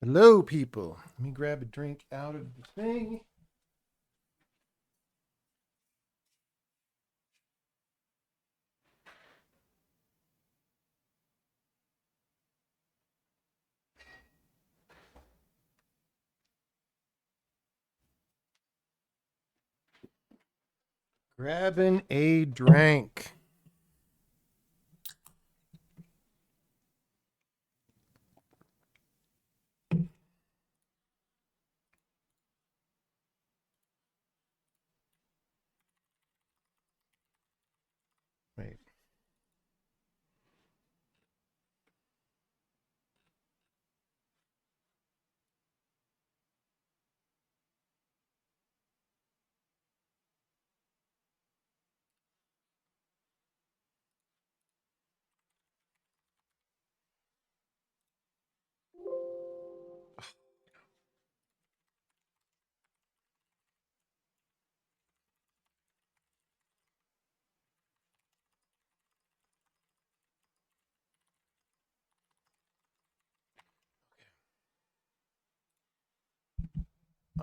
Hello, people. Let me grab a drink out of the thing. Grabbing a drink. Wait.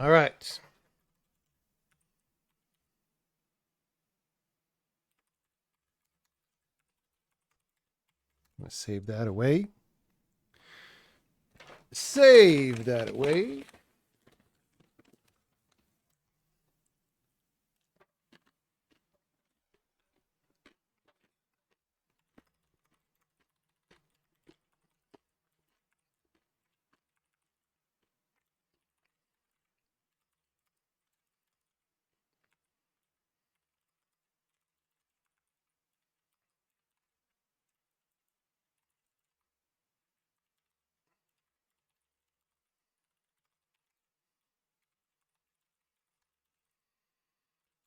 All right. I'm going to save that away. Save that away.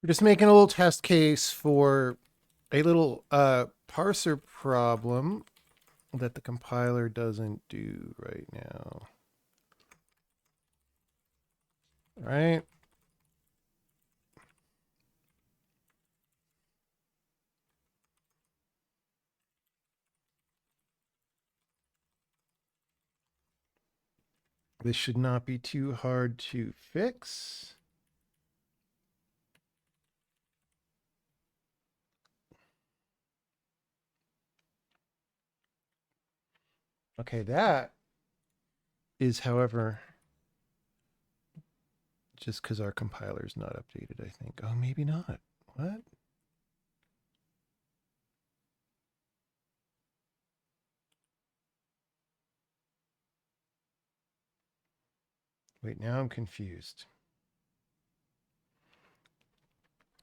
We're just making a little test case for a little parser problem that the compiler doesn't do right now. All right. This should not be too hard to fix. Okay, that is, however, just because our compiler is not updated, I think. Oh, maybe not. What? Wait, now I'm confused.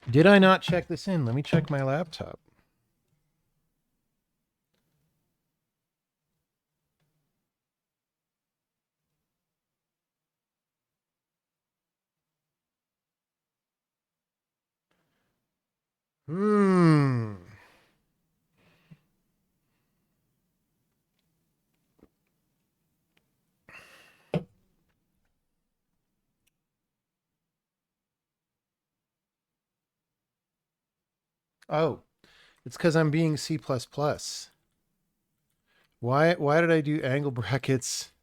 Did I not check this in? Let me check my laptop. Hmm. Oh, it's because I'm being C++. Why did I do angle brackets?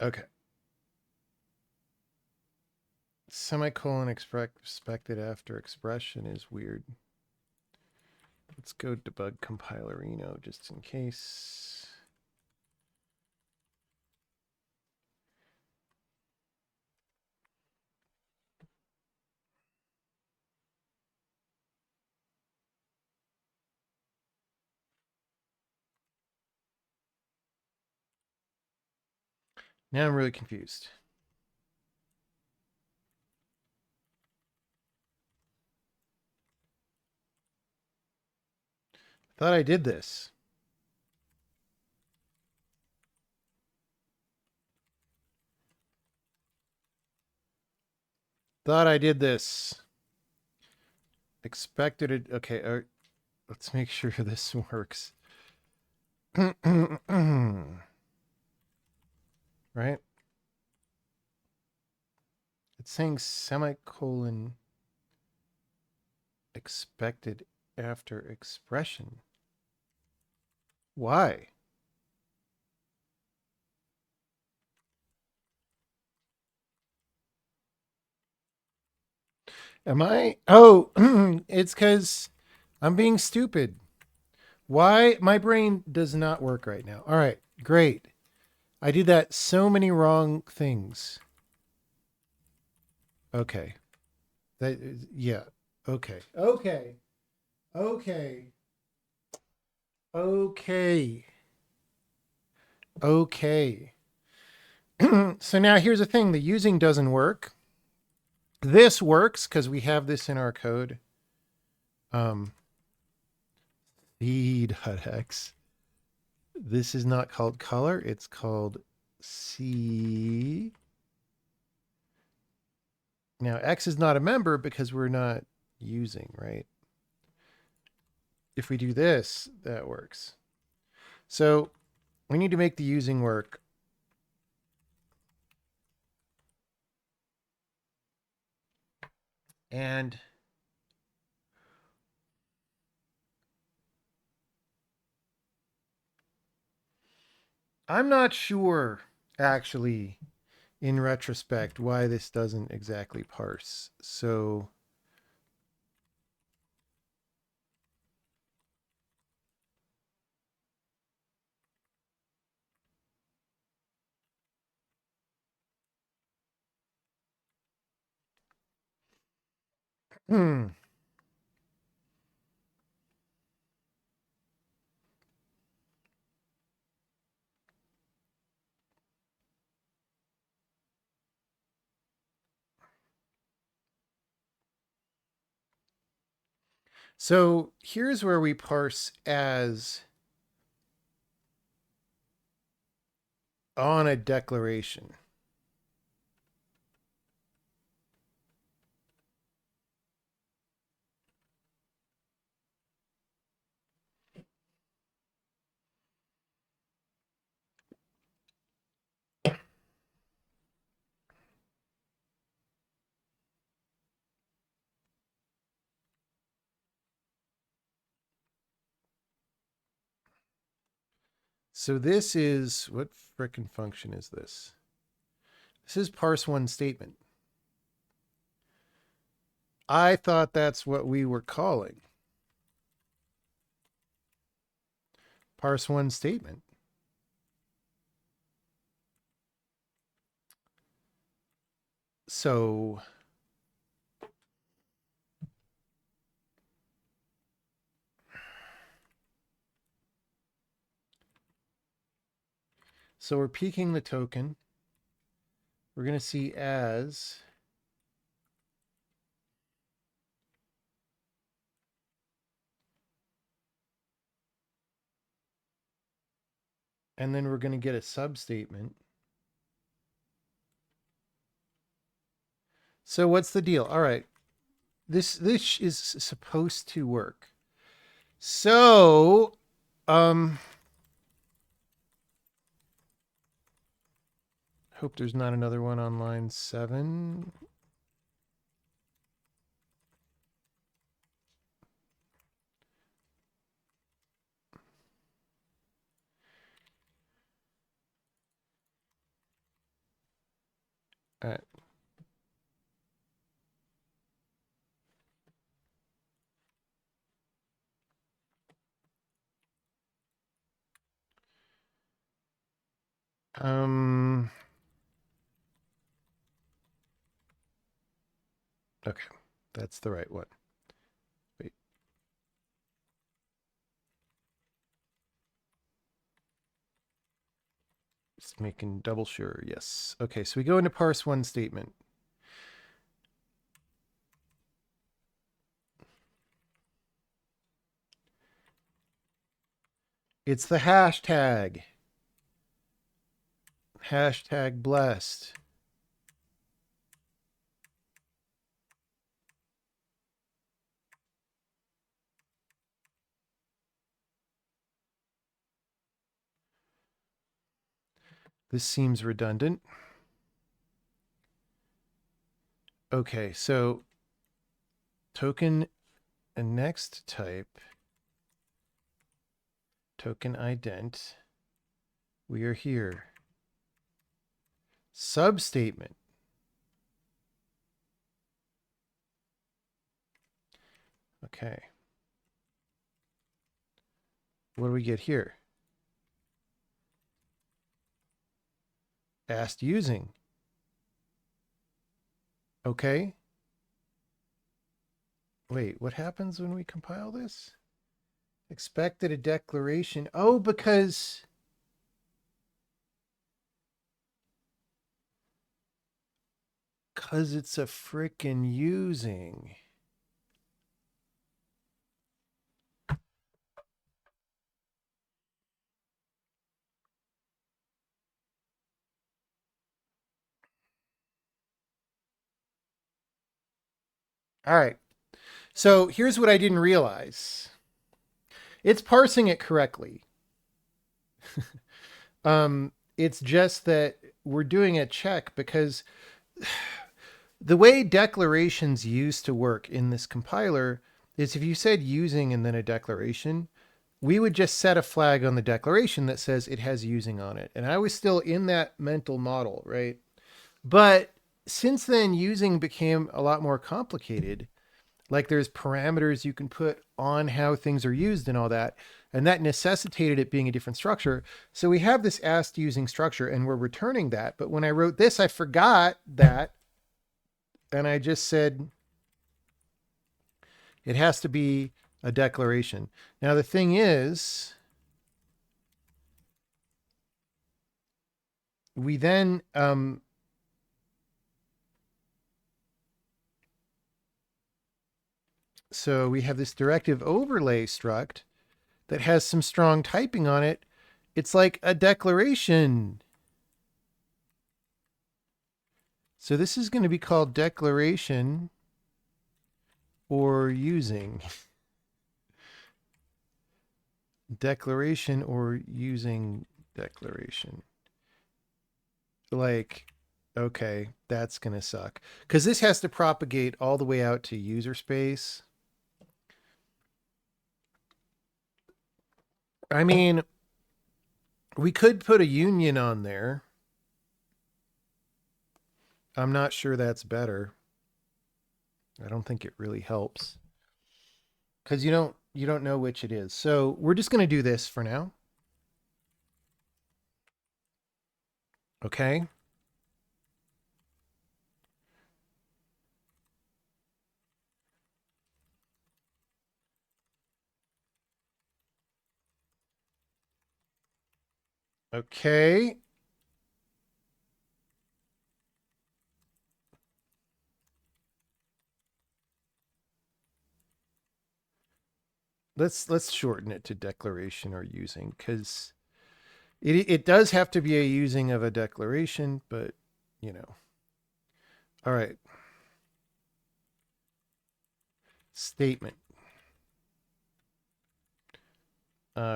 Okay. Semicolon expected after expression is weird. Let's go debug Compilerino just in case. Now I'm really confused. Thought I did this. Thought I did this. Expected it. Okay, let's make sure this works. Right? It's saying semicolon expected after expression. Why? Am I? Oh, it's because I'm being stupid. Why? My brain does not work right now. All right, great. I did that so many wrong things. Okay. Yeah. Okay. Okay. Okay. Okay. Okay. So now here's the thing, the using doesn't work. This works because we have this in our code. Um, v.x. This is not called color, it's called C. Now X is not a member because we're not using, right? If we do this, that works. So we need to make the using work. And I'm not sure, actually, in retrospect, why this doesn't exactly parse. So hmm. So here's where we parse as on a declaration. So this is, what frickin' function is this? This is parse one statement. I thought that's what we were calling parse one statement. So we're peeking the token. We're going to see as and then we're going to get a substatement. So what's the deal? All right. This is supposed to work. So hope there's not another one on line 7. All right. Okay. That's the right one. Wait. Just making double sure. Yes. Okay, so we go into parse one statement. It's the hashtag. Hashtag blessed. This seems redundant. Okay, so token and next type token ident. We are here. Substatement. Okay. What do we get here? Asked using. Okay. Wait, what happens when we compile this? Expected a declaration. Oh, because it's a frickin' using. All right. So here's what I didn't realize. It's parsing it correctly. It's just that we're doing a check because the way declarations used to work in this compiler is if you said using and then a declaration, we would just set a flag on the declaration that says it has using on it. And I was still in that mental model, right? But since then, using became a lot more complicated. Like there's parameters you can put on how things are used and all that. And that necessitated it being a different structure. So we have this asked using structure and we're returning that. But when I wrote this, I forgot that. And I just said it has to be a declaration. Now, the thing is, we then so we have this directive overlay struct that has some strong typing on it. It's like a declaration. So this is going to be called declaration or using. Declaration or using declaration. Like, okay, that's going to suck. Because this has to propagate all the way out to user space. I mean, we could put a union on there. I'm not sure that's better. I don't think it really helps. Because you don't know which it is. So we're just going to do this for now. Okay. Okay. Let's shorten it to declaration or using because it does have to be a using of a declaration, but you know. All right. Statement.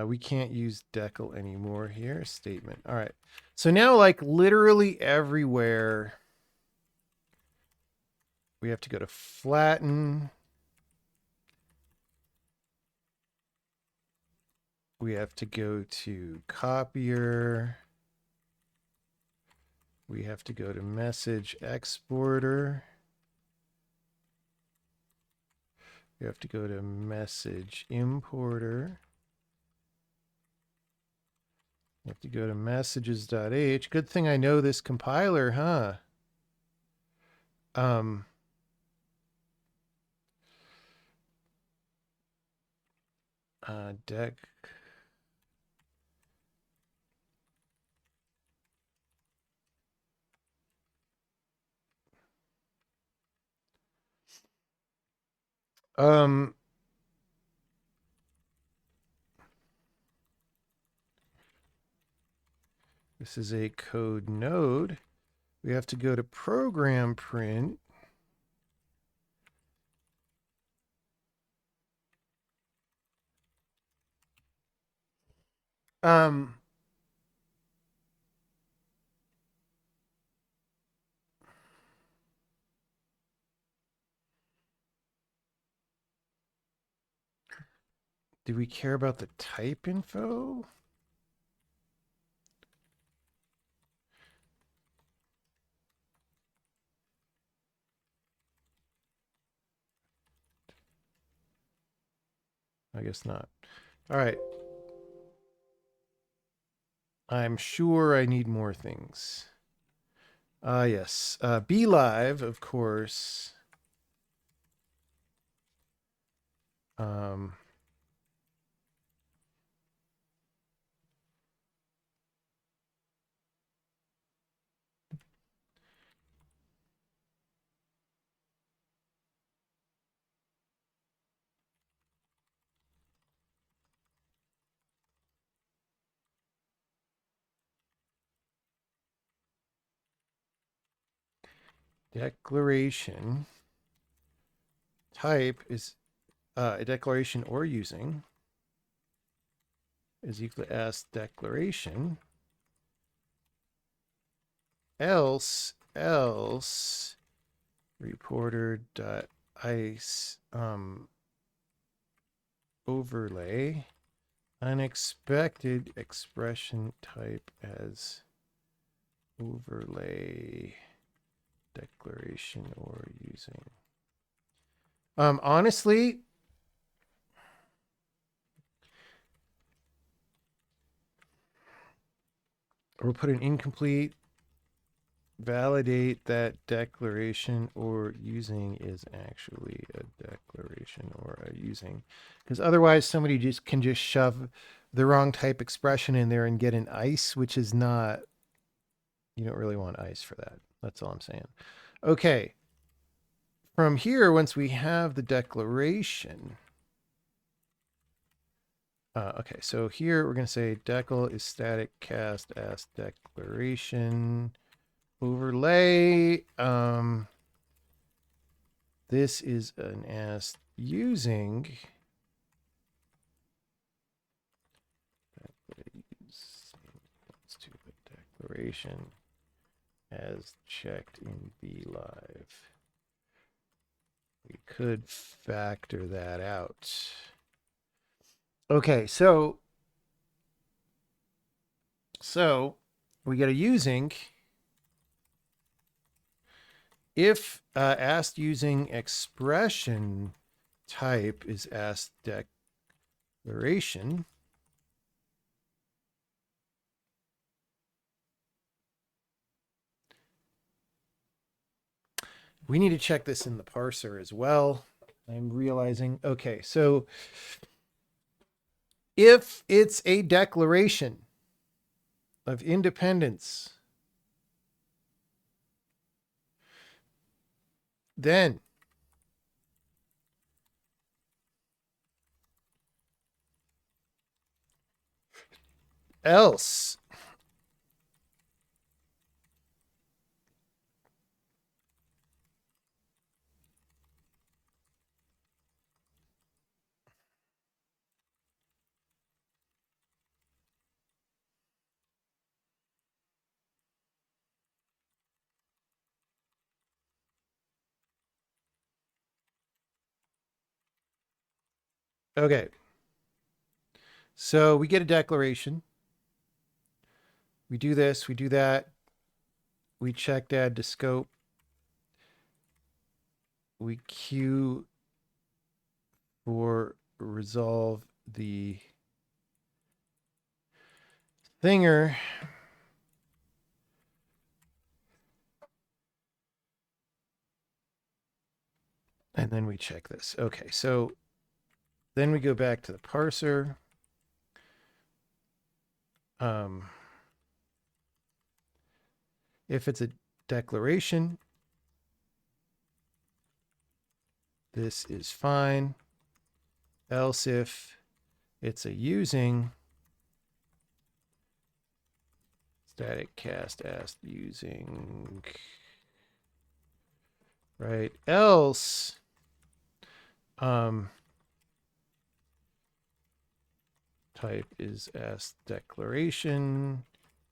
We can't use decal anymore here. Statement. All right. So now, like literally everywhere, we have to go to flatten. We have to go to copier. We have to go to message exporter. We have to go to message importer. We have to go to messages.h. Good thing I know this compiler, huh? Deck. This is a code node. We have to go to program print. Do we care about the type info? I guess not. All right. I'm sure I need more things. Yes. Be live, of course. Um, declaration type is a declaration or using is equal to s declaration else reporter dot ice overlay unexpected expression type as overlay declaration or using. Honestly, we'll put an incomplete, validate that declaration or using is actually a declaration or a using, because otherwise somebody just can just shove the wrong type expression in there and get an ice, which is not, you don't really want ice for that. That's all I'm saying. Okay. From here, once we have the declaration, okay, so here we're going to say decal is static cast as declaration overlay. This is an as using. To the declaration as checked in B live. We could factor that out. Okay, so we get a using. If asked using expression type is asked declaration, we need to check this in the parser as well. I'm realizing. Okay, so if it's a declaration of independence, then else okay. So we get a declaration. We do this, we do that. We checked add to scope. We queue for resolve the thinger. And then we check this. Okay, so then we go back to the parser. If it's a declaration, this is fine. Else if it's a using, static cast as using, right? Else, type is as declaration.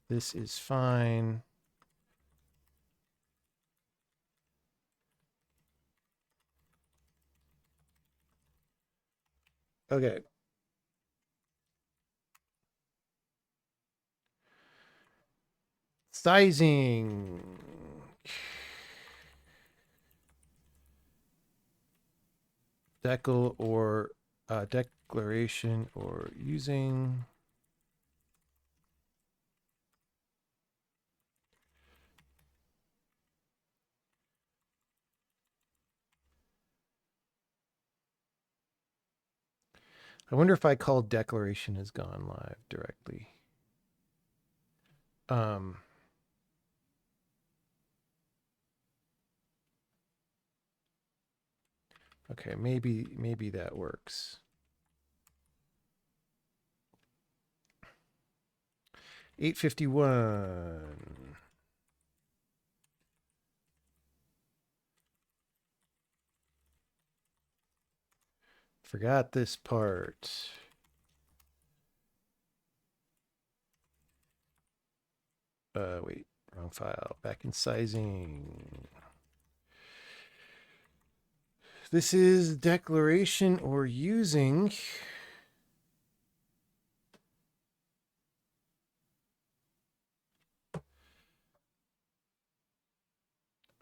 This is fine. Okay. Sizing. Decal or declaration or using. I wonder if I called declaration has gone live directly. Okay, maybe that works. 8:51. Forgot this part. Wait, wrong file. Back in sizing. This is declaration or using.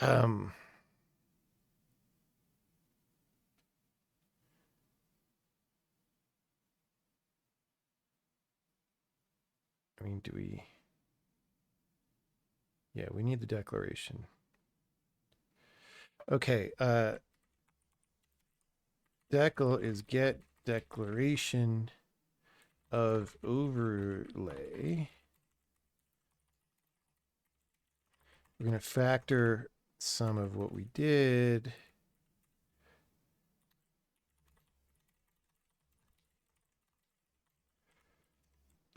Um, I mean, do we? Yeah, we need the declaration. Okay, decal is get declaration of overlay. We're going to factor some of what we did.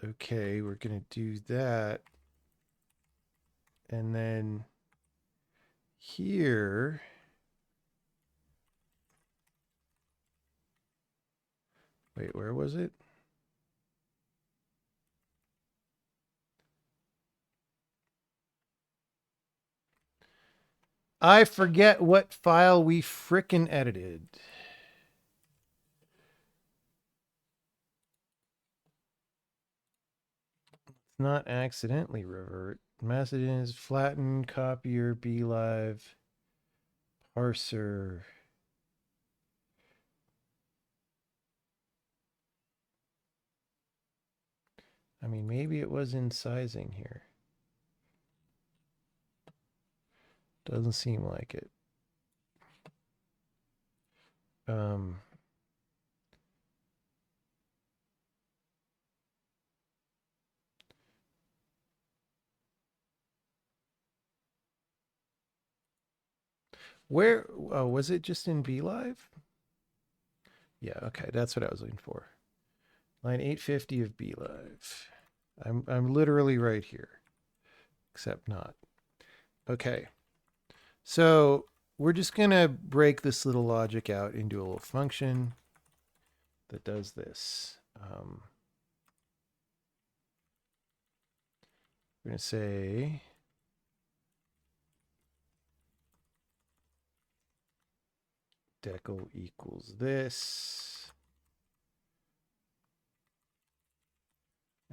Okay, we're going to do that. And then here, wait, where was it? I forget what file we frickin' edited. It's not accidentally revert. Messages, flatten, copier, be live, parser. I mean, maybe it was in sizing here. Doesn't seem like it. Where was it? Just in Be Live? Yeah, okay, that's what I was looking for. Line 850 of Be Live. I'm literally right here, except not. Okay, so we're just gonna break this little logic out into a little function that does this. We're gonna say decal equals this.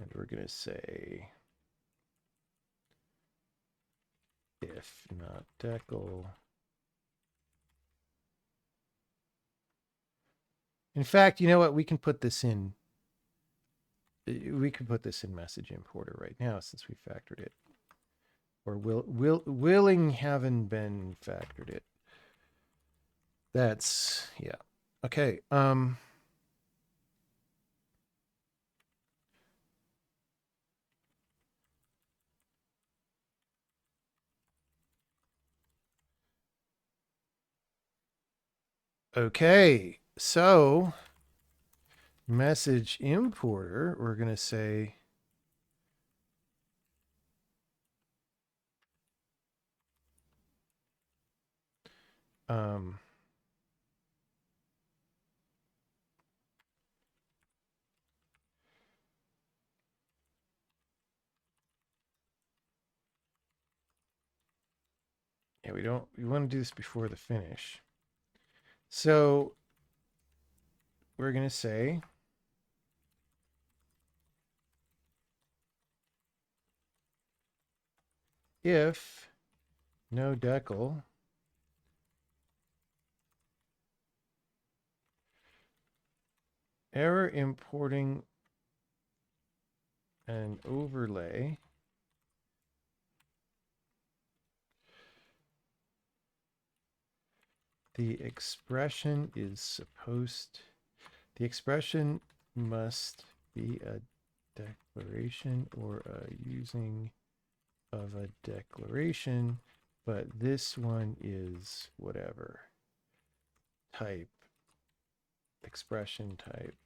And we're going to say if not decal. In fact, you know what? We can put this in. We could put this in message importer right now since we factored it. Or willing haven't been factored it. That's yeah. Okay. Okay. So message importer, we're going to say yeah, we want to do this before the finish. So we're going to say if no decal error importing an overlay the expression must be a declaration or a using of a declaration, but this one is whatever type, expression type.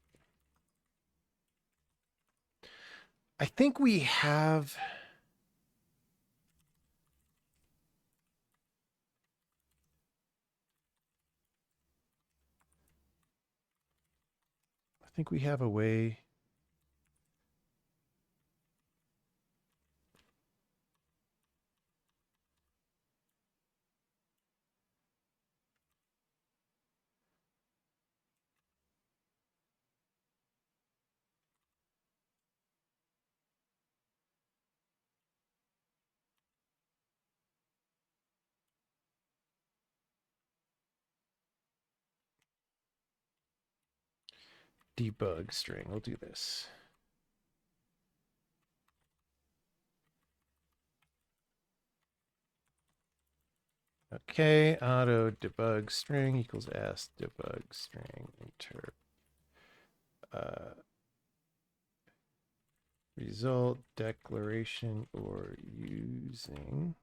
I think we have a way debug string. We'll do this. Okay, auto debug string equals s debug string enter result declaration or using.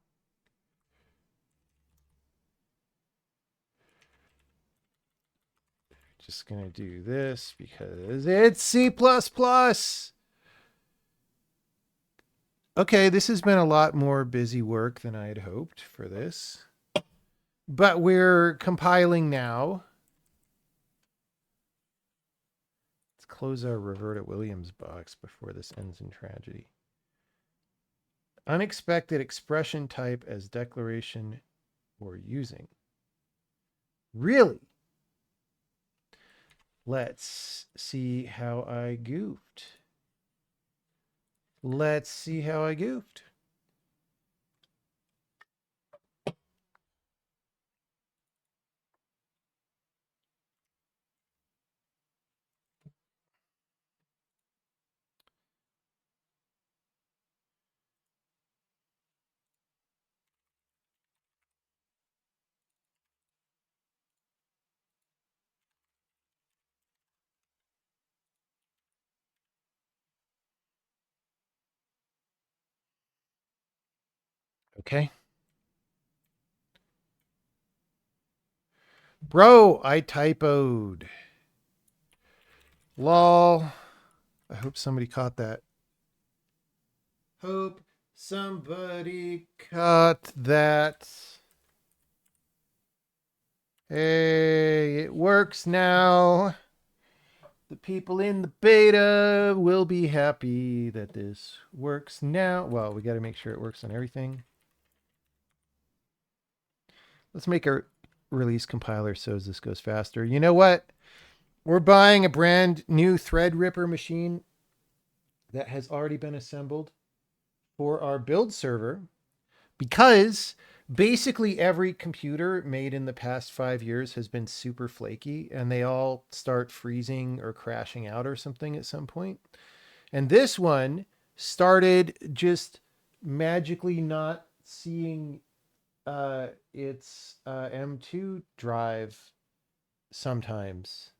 Just gonna do this because it's C++. Okay, this has been a lot more busy work than I had hoped for this. But we're compiling now. Let's close our Roberta Williams box before this ends in tragedy. Unexpected expression type as declaration or using. Really? Let's see how I goofed. Let's see how I goofed. Okay. Bro, I typoed. Lol. I hope somebody caught that. Hope somebody caught that. Hey, it works now. The people in the beta will be happy that this works now. Well, we got to make sure it works on everything. Let's make a release compiler so as this goes faster. You know what? We're buying a brand new Threadripper machine that has already been assembled for our build server because basically every computer made in the past 5 years has been super flaky and they all start freezing or crashing out or something at some point. And this one started just magically not seeing its M2 drive sometimes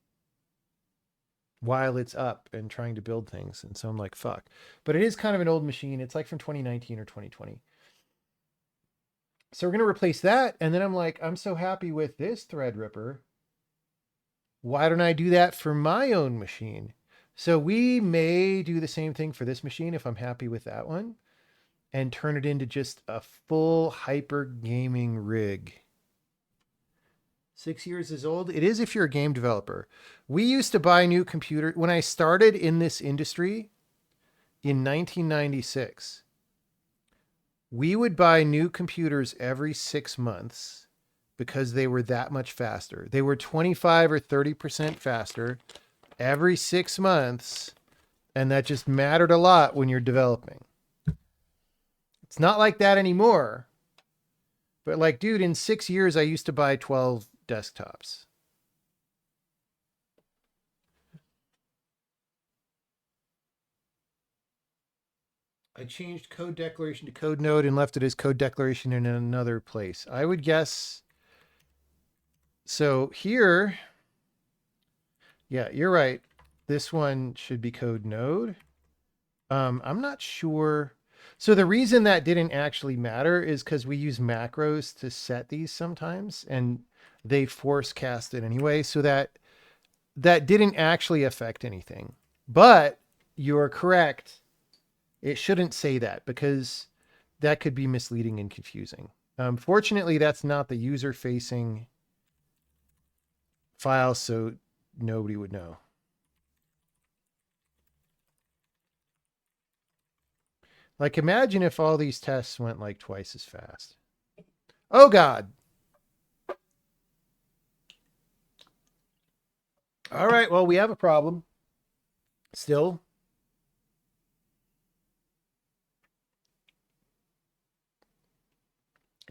while it's up and trying to build things. And so I'm like, fuck. But it is kind of an old machine. It's like from 2019 or 2020. So we're going to replace that. And then I'm like, I'm so happy with this Threadripper. Why don't I do that for my own machine? So we may do the same thing for this machine if I'm happy with that one and turn it into just a full hyper gaming rig. 6 years is old. It is if you're a game developer. We used to buy new computers. When I started in this industry in 1996, we would buy new computers every 6 months because they were that much faster. They were 25 or 30% faster every 6 months. And that just mattered a lot when you're developing. It's not like that anymore. But like, dude, in 6 years, I used to buy 12 desktops. I changed code declaration to code node and left it as code declaration in another place. I would guess. So here, yeah, you're right. This one should be code node. I'm not sure. So the reason that didn't actually matter is because we use macros to set these sometimes, and they force cast it anyway. So that didn't actually affect anything. But you're correct. It shouldn't say that because that could be misleading and confusing. Fortunately, that's not the user-facing file, so nobody would know. Like, imagine if all these tests went like twice as fast. Oh, God. All right, well, we have a problem. Still.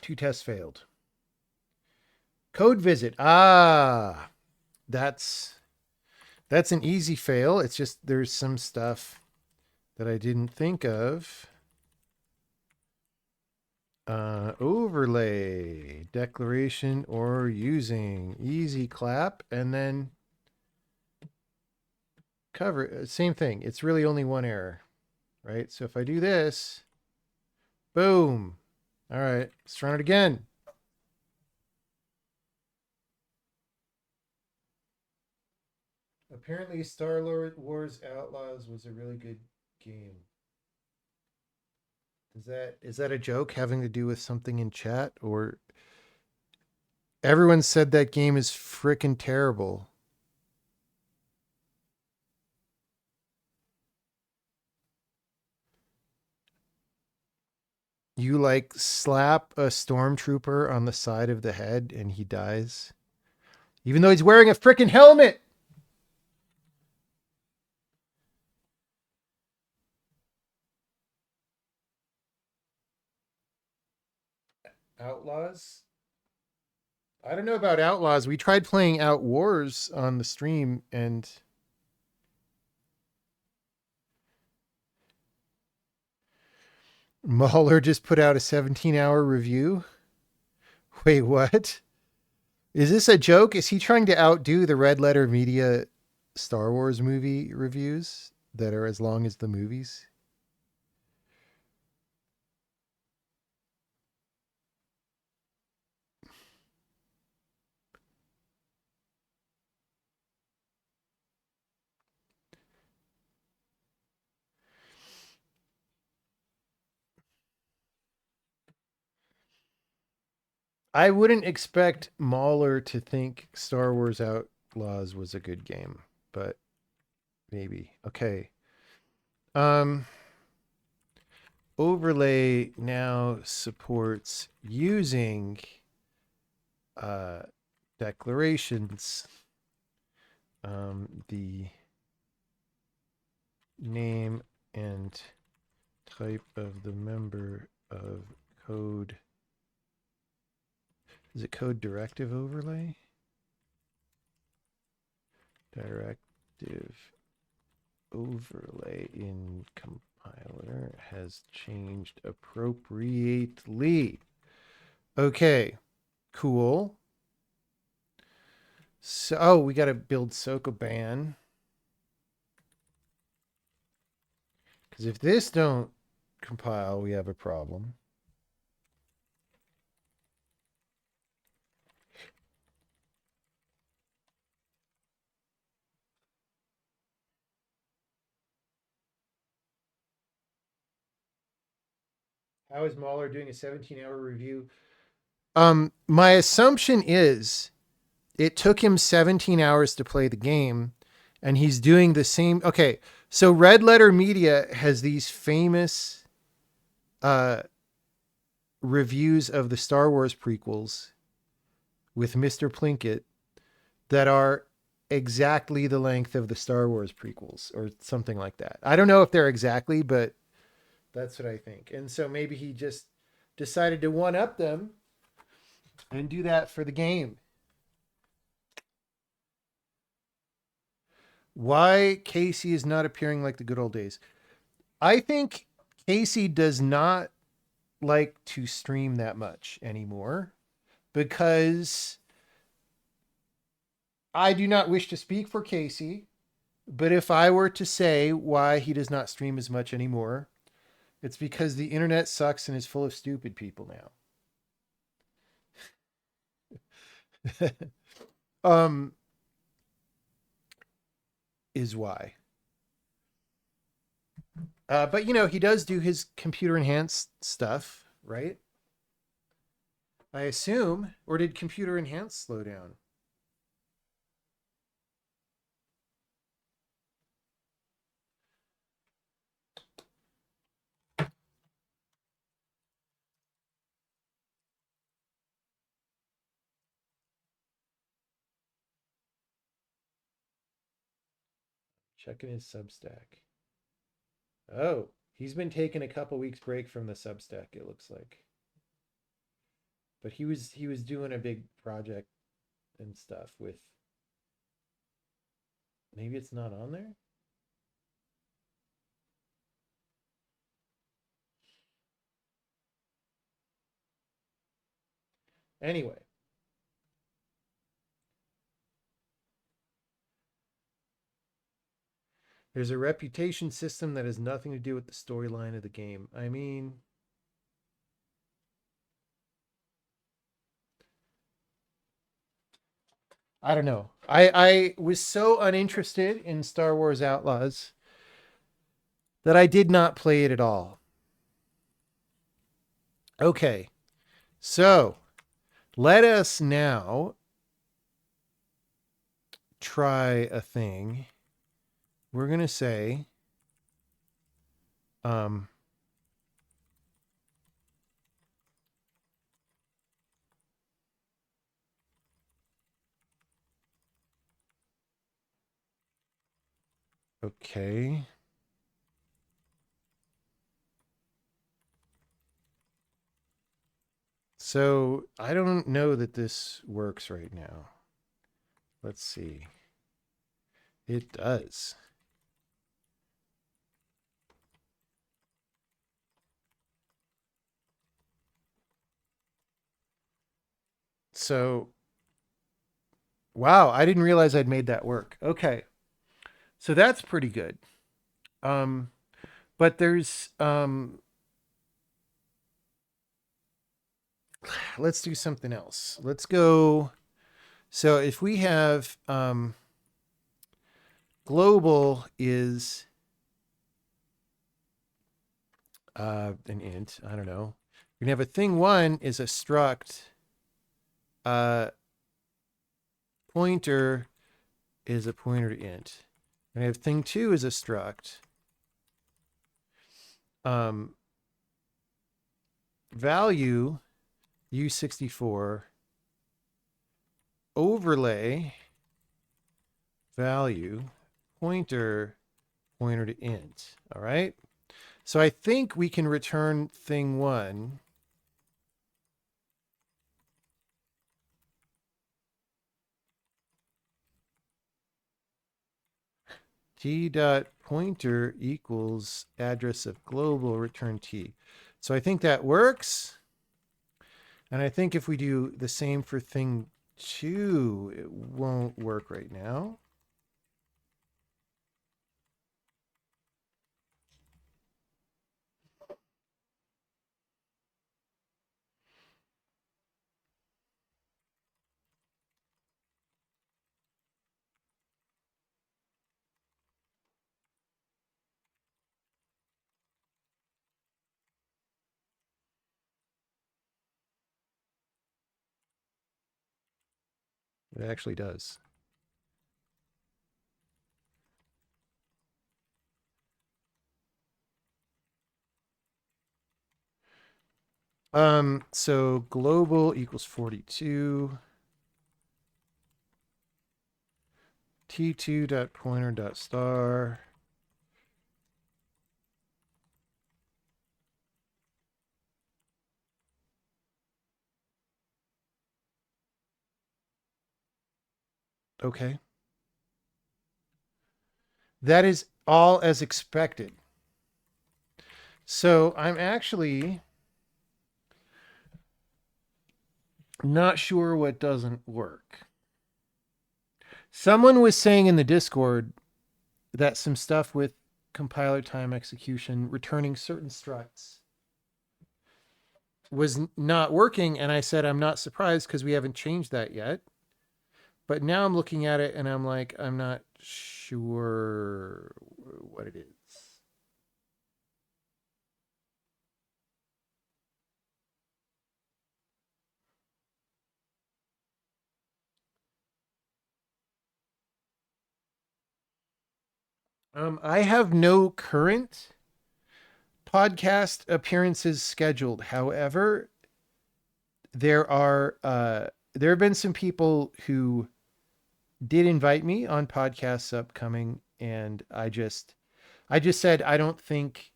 Two tests failed. Code visit. Ah, that's an easy fail. It's just there's some stuff that I didn't think of. Overlay, declaration, or using. Easy clap, and then cover. Same thing. It's really only one error, right? So if I do this, boom. All right, let's run it again. Apparently, Star Wars Outlaws was a really good game. Is that a joke having to do with something in chat, or everyone said that game is freaking terrible? You like slap a stormtrooper on the side of the head and he dies, even though he's wearing a freaking helmet. Outlaws? I don't know about Outlaws. We tried playing Out Wars on the stream, and Mahler just put out a 17-hour review. Wait, what? Is this a joke? Is he trying to outdo the Red Letter Media Star Wars movie reviews that are as long as the movies? I wouldn't expect Mahler to think Star Wars Outlaws was a good game, but maybe. Okay. Um Overlay now supports using declarations. The name and type of the member of code. Is it code directive overlay? Directive overlay in compiler has changed appropriately. Okay, cool. So, oh, we got to build Sokoban. Because if this don't compile, we have a problem. How is Mahler doing a 17-hour review? My assumption is it took him 17 hours to play the game, and he's doing the same. Okay, so Red Letter Media has these famous reviews of the Star Wars prequels with Mr. Plinkett that are exactly the length of the Star Wars prequels or something like that. I don't know if they're exactly, but That's what I think. And so maybe he just decided to one up them and do that for the game. Why Casey is not appearing like the good old days. I think Casey does not like to stream that much anymore because I do not wish to speak for Casey, but if I were to say why he does not stream as much anymore, it's because the internet sucks and is full of stupid people now. um is why. But you know, he does do his computer enhanced stuff, right? I assume. Or did computer enhanced slow down? Checking his Substack. Oh, he's been taking a couple weeks break from the Substack, it looks like. But he was doing a big project and stuff with, maybe it's not on there? Anyway, there's a reputation system that has nothing to do with the storyline of the game. I mean, I don't know. I was so uninterested in Star Wars Outlaws that I did not play it at all. Okay, so let us now try a thing. We're gonna say, um, okay. So I don't know that this works right now. Let's see. It does. So, wow, I didn't realize I'd made that work. Okay. So that's pretty good. Um, but there's let's do something else. Let's go. So if we have global is an int, I don't know. You're gonna have a thing one is a struct. Pointer is a pointer to int. And I have thing two is a struct. Value u64 overlay value pointer to int. All right. So I think we can return thing one. T dot pointer equals address of global return T. So I think that works. And I think if we do the same for thing two, it won't work right now. It actually does. So global equals 42. T2 dot pointer dot star. Okay. That is all as expected. So I'm actually not sure what doesn't work. Someone was saying in the Discord that some stuff with compiler time execution returning certain structs was not working. And I said, I'm not surprised because we haven't changed that yet. But now I'm looking at it and I'm like, I'm not sure what it is. I have no current podcast appearances scheduled. However, there have been some people who did invite me on podcasts upcoming, and I just said I don't think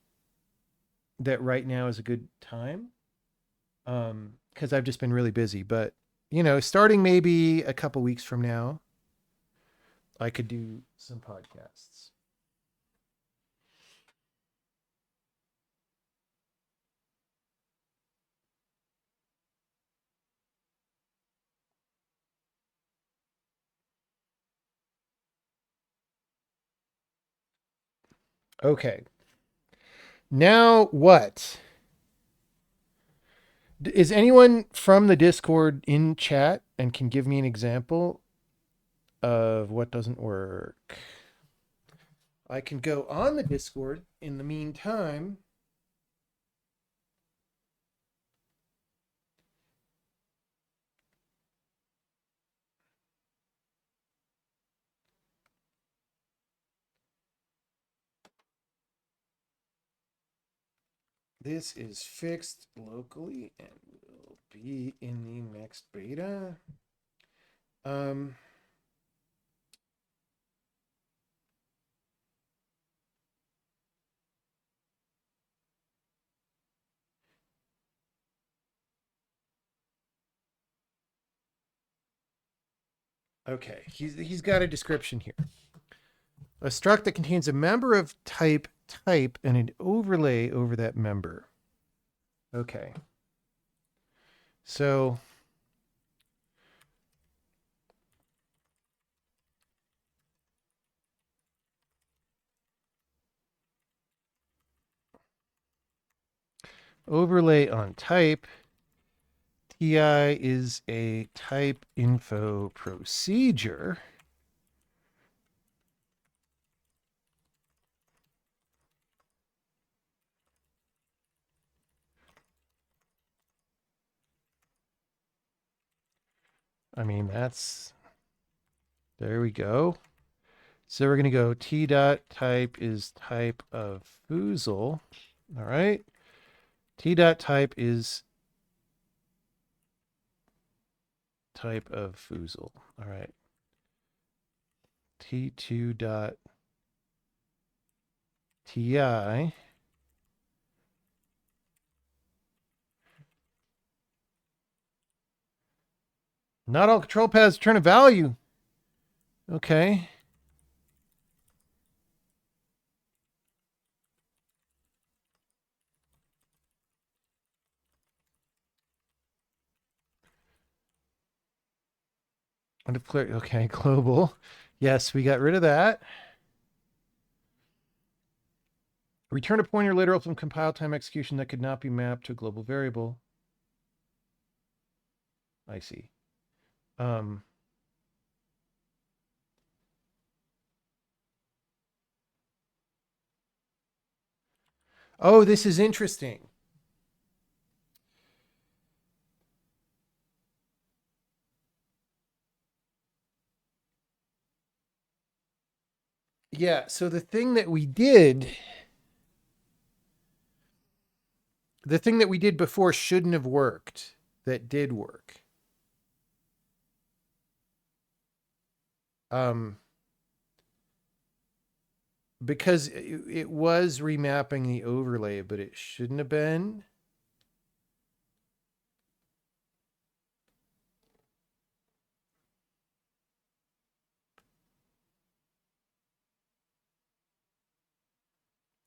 that right now is a good time, because I've just been really busy. But starting maybe a couple weeks from now, I could do some podcasts. Okay. Now what? Is anyone from the Discord in chat and can give me an example of what doesn't work? I can go on the Discord in the meantime. This is fixed locally and will be in the next beta. Um, okay, he's got a description here. A struct that contains a member of type and an overlay over that member. Okay. So overlay on type. TI is a type info procedure. I mean, there we go. So we're going to go T dot type is type of foozle. All right. T dot type is type of foozle. All right. T2 dot TI. Not all control paths return a value. Okay. Okay, global. Yes, we got rid of that. Return a pointer literal from compile time execution that could not be mapped to a global variable. I see. Oh, this is interesting. Yeah, so the thing that we did before shouldn't have worked. That did work. Because it was remapping the overlay, but it shouldn't have been.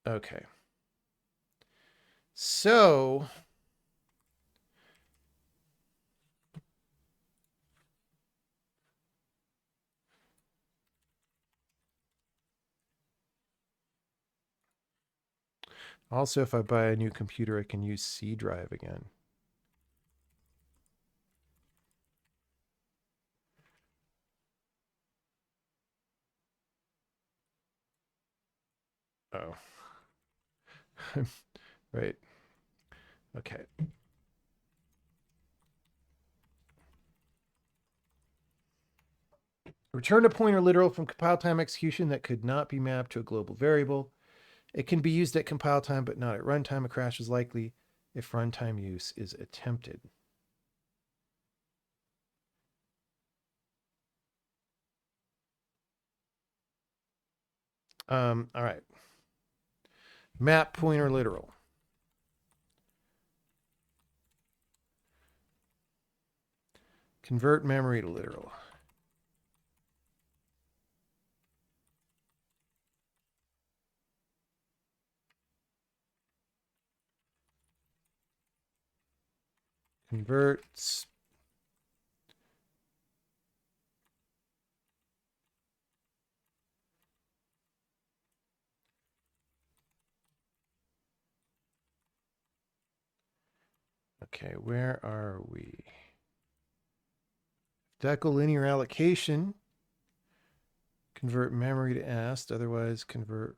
Okay. So also, if I buy a new computer, I can use C drive again. Oh. Right. Okay. Return a pointer literal from compile time execution that could not be mapped to a global variable. It can be used at compile time, but not at runtime. A crash is likely if runtime use is attempted. All right. Map pointer literal. Convert memory to literal. Converts. Okay, where are we? Decal linear allocation. Convert memory to ast. Otherwise, convert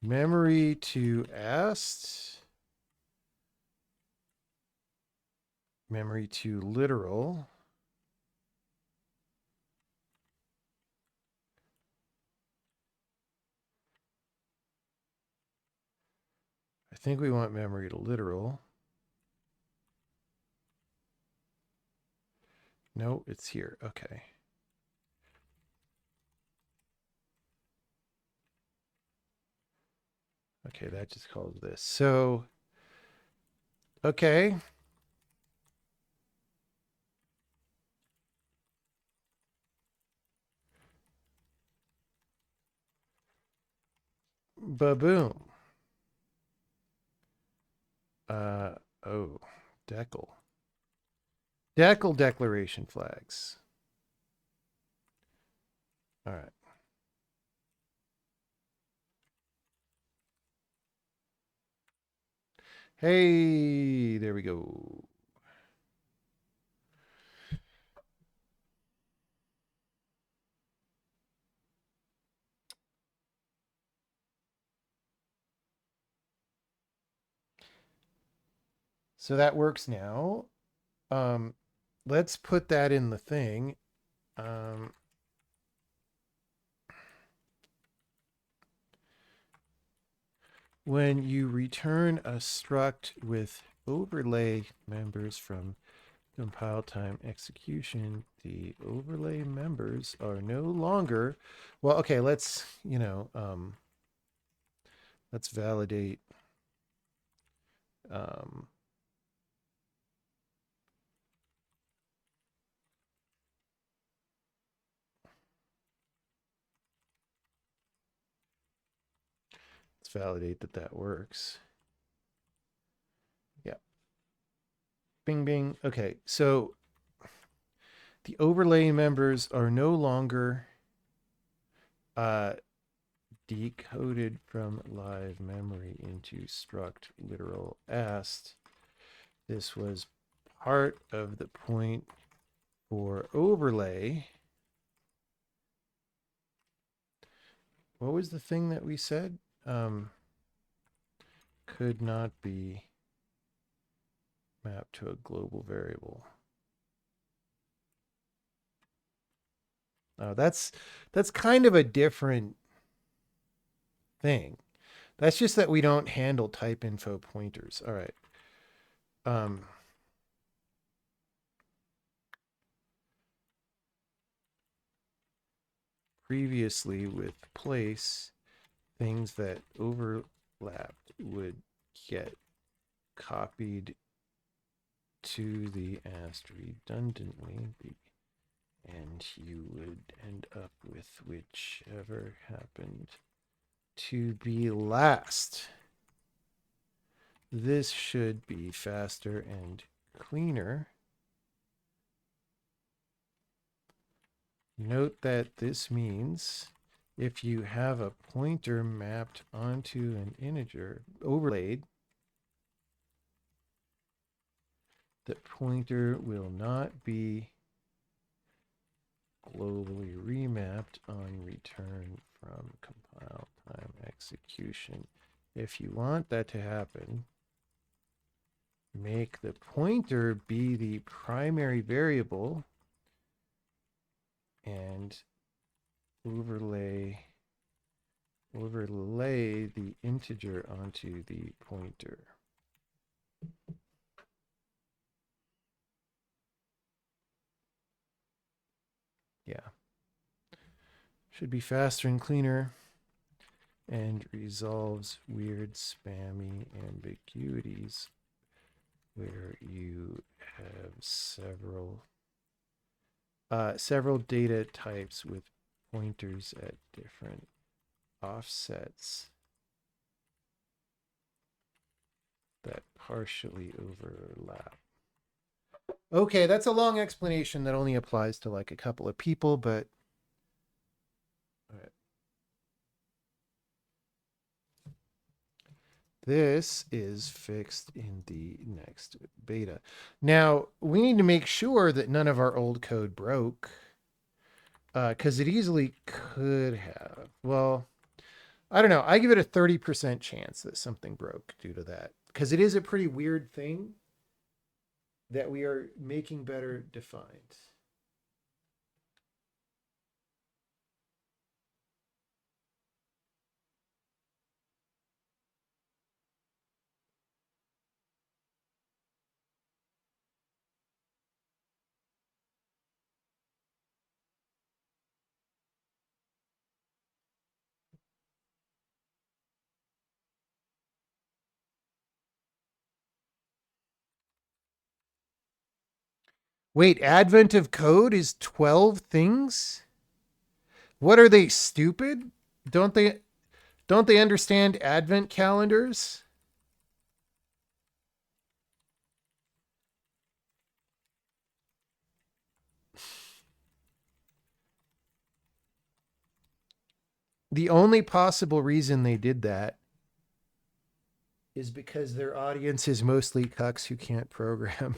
memory to ast. Memory to literal. I think we want memory to literal. No, it's here. Okay. Okay, that just calls this. So, okay. Ba-boom. Oh, decal. Decal declaration flags. All right. Hey, there we go. So that works now. Let's put that in the thing. When you return a struct with overlay members from compile time execution, the overlay members are no longer, well, okay, let's validate um, let's validate that that works. Yeah. Bing, bing. Okay, so the overlay members are no longer decoded from live memory into struct literal ast. This was part of the point for overlay. What was the thing that we said? Could not be mapped to a global variable. Oh, that's kind of a different thing. That's just that we don't handle type info pointers. All right. Previously with place, things that overlapped would get copied to the ast redundantly. and you would end up with whichever happened to be last. This should be faster and cleaner. Note that this means if you have a pointer mapped onto an integer overlaid, the pointer will not be globally remapped on return from compile time execution. If you want that to happen, make the pointer be the primary variable and overlay the integer onto the pointer. Yeah. Should be faster and cleaner and resolves weird spammy ambiguities where you have several data types with pointers at different offsets that partially overlap. Okay, that's a long explanation that only applies to like a couple of people, but all right. This is fixed in the next beta. Now, we need to make sure that none of our old code broke, because it easily could have. Well, I don't know. I give it a 30% chance that something broke due to that, because it is a pretty weird thing that we are making better defined. Wait, advent of code is 12 things? What are they, stupid? Don't they don't they understand advent calendars? The only possible reason they did that is because their audience is mostly cucks who can't program,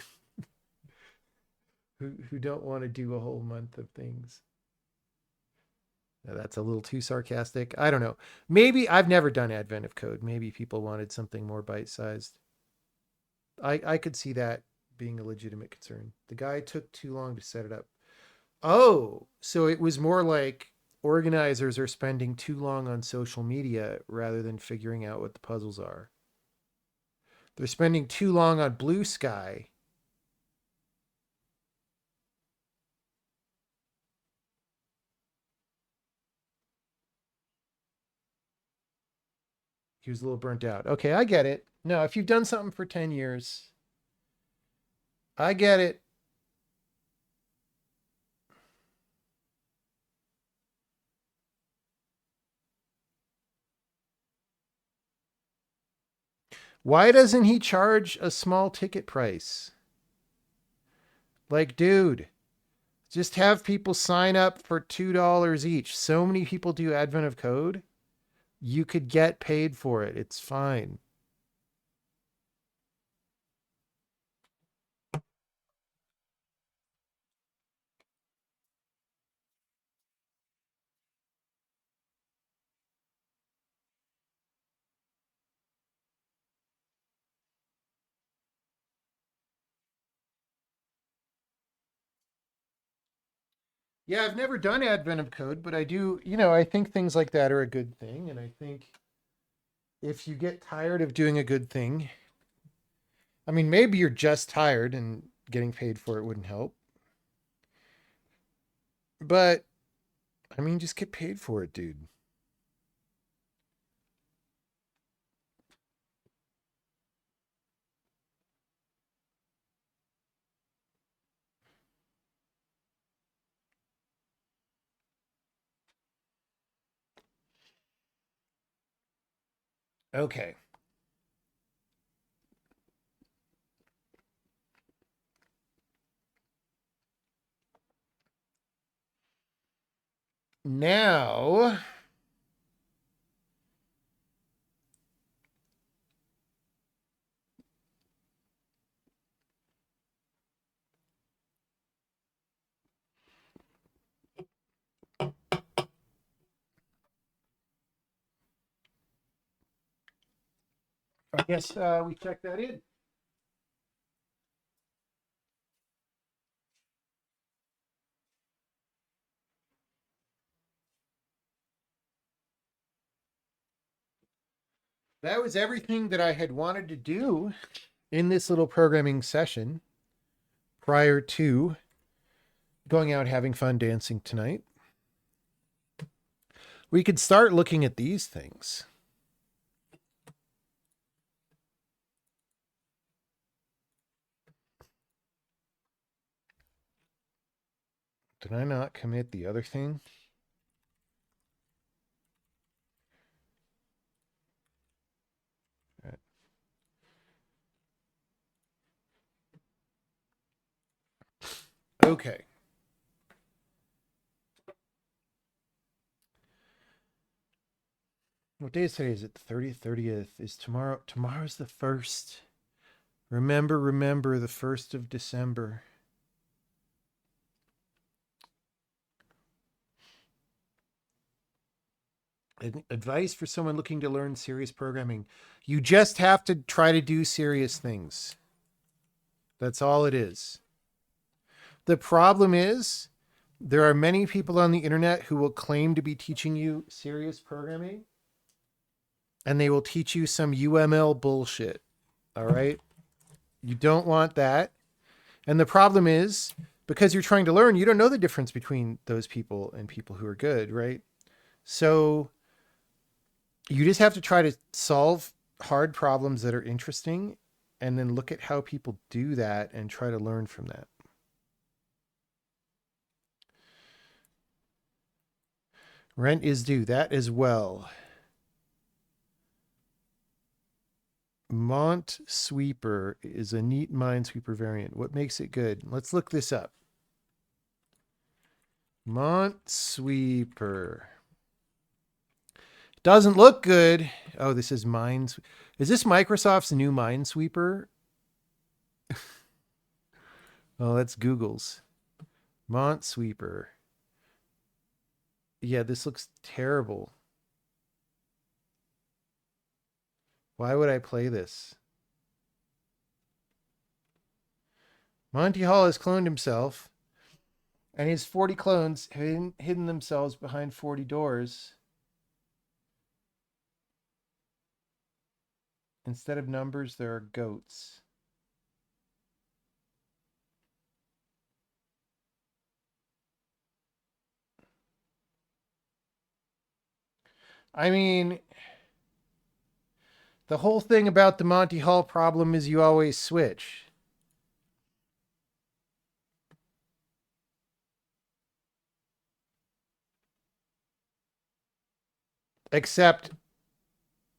who don't want to do a whole month of things. Now, that's a little too sarcastic. I don't know. Maybe I've never done advent of code. Maybe people wanted something more bite sized. I could see that being a legitimate concern. The guy took too long to set it up. Oh, so it was more like organizers are spending too long on social media rather than figuring out what the puzzles are. They're spending too long on Blue Sky. He was a little burnt out. Okay, I get it. No, if you've done something for 10 years, I get it. Why doesn't he charge a small ticket price? Like, dude, just have people sign up for $2 each. So many people do Advent of Code. You could get paid for it. It's fine. Yeah, I've never done Advent of Code, but I do, I think things like that are a good thing. And I think if you get tired of doing a good thing, I mean, maybe you're just tired and getting paid for it wouldn't help. But, I mean, just get paid for it, dude. Okay. Now, I guess we check that in. That was everything that I had wanted to do in this little programming session prior to going out having fun dancing tonight. We could start looking at these things. Did I not commit the other thing? Okay. What day is today? Is it the 30th? 30th is tomorrow. Tomorrow's the 1st. Remember the 1st of December. Advice for someone looking to learn serious programming. You just have to try to do serious things. That's all it is. The problem is there are many people on the internet who will claim to be teaching you serious programming, and they will teach you some UML bullshit. All right? You don't want that. And the problem is because you're trying to learn, you don't know the difference between those people and people who are good, right? So you just have to try to solve hard problems that are interesting and then look at how people do that and try to learn from that. Rent is due. That as well. Mont Sweeper is a neat Minesweeper variant. What makes it good? Let's look this up. Mont Sweeper. Doesn't look good. Oh, this is Mines. Is this Microsoft's new Minesweeper? Oh, that's Google's. Mont Sweeper. Yeah, this looks terrible. Why would I play this? Monty Hall has cloned himself, and his 40 clones have hidden themselves behind 40 doors. Instead of numbers, there are goats. I mean, the whole thing about the Monty Hall problem is you always switch. Except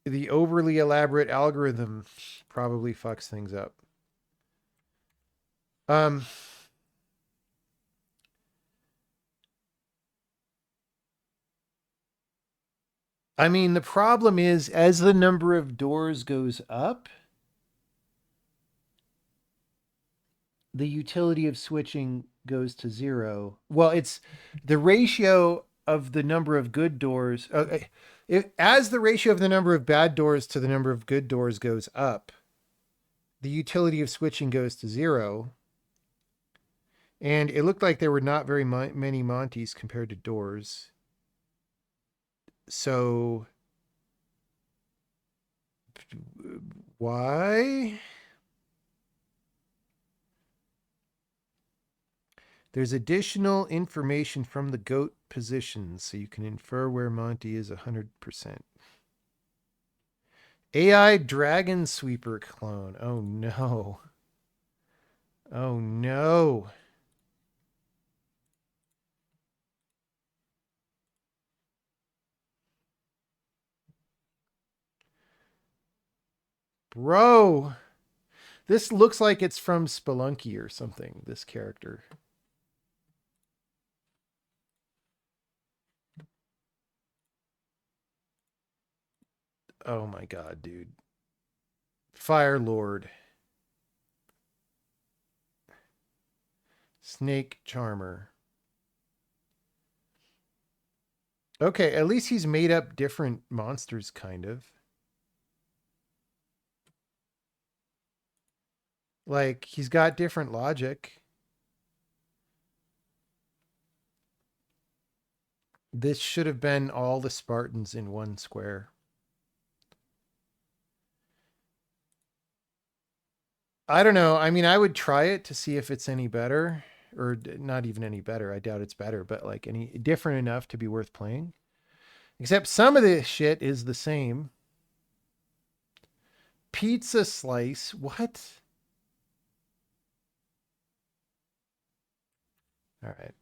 the overly elaborate algorithm probably fucks things up. Um, I mean, the problem is as the number of doors goes up, the utility of switching goes to zero. Well, it's the ratio of the number of good doors. As the ratio of the number of bad doors to the number of good doors goes up, the utility of switching goes to zero. And it looked like there were not very many Monties compared to doors. So why? There's additional information from the goat positions, so you can infer where Monty is 100%. AI Dragon Sweeper clone. Oh no. Oh no. Bro, this looks like it's from Spelunky or something, this character. Oh my god, dude. Fire Lord. Snake Charmer. Okay, at least he's made up different monsters, kind of. Like, he's got different logic. This should have been all the Spartans in one square. I don't know. I mean, I would try it to see if it's any better, or not even any better. I doubt it's better, but like any different enough to be worth playing. Except some of this shit is the same. Pizza slice. What? All right.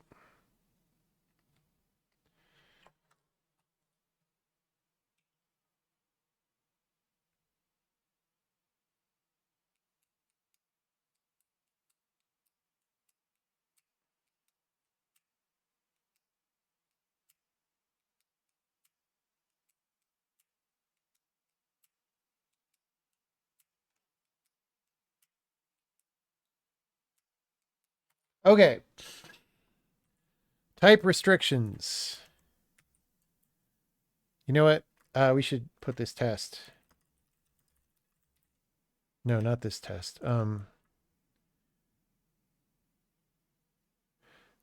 Okay. Type restrictions. You know what? We should put this test. No, not this test. We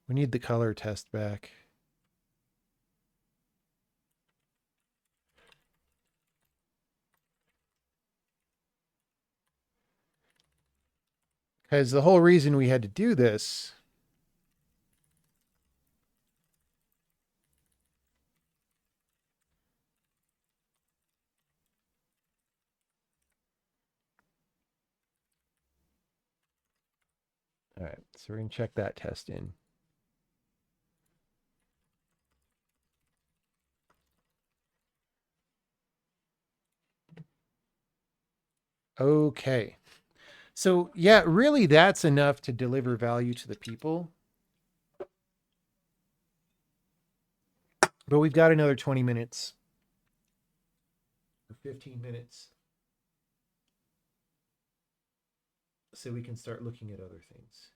need the color test back. Because the whole reason we had to do this All right, so we're going to check that test in. Okay. So, yeah, really that's enough to deliver value to the people. But we've got another 20 minutes or 15 minutes. So we can start looking at other things.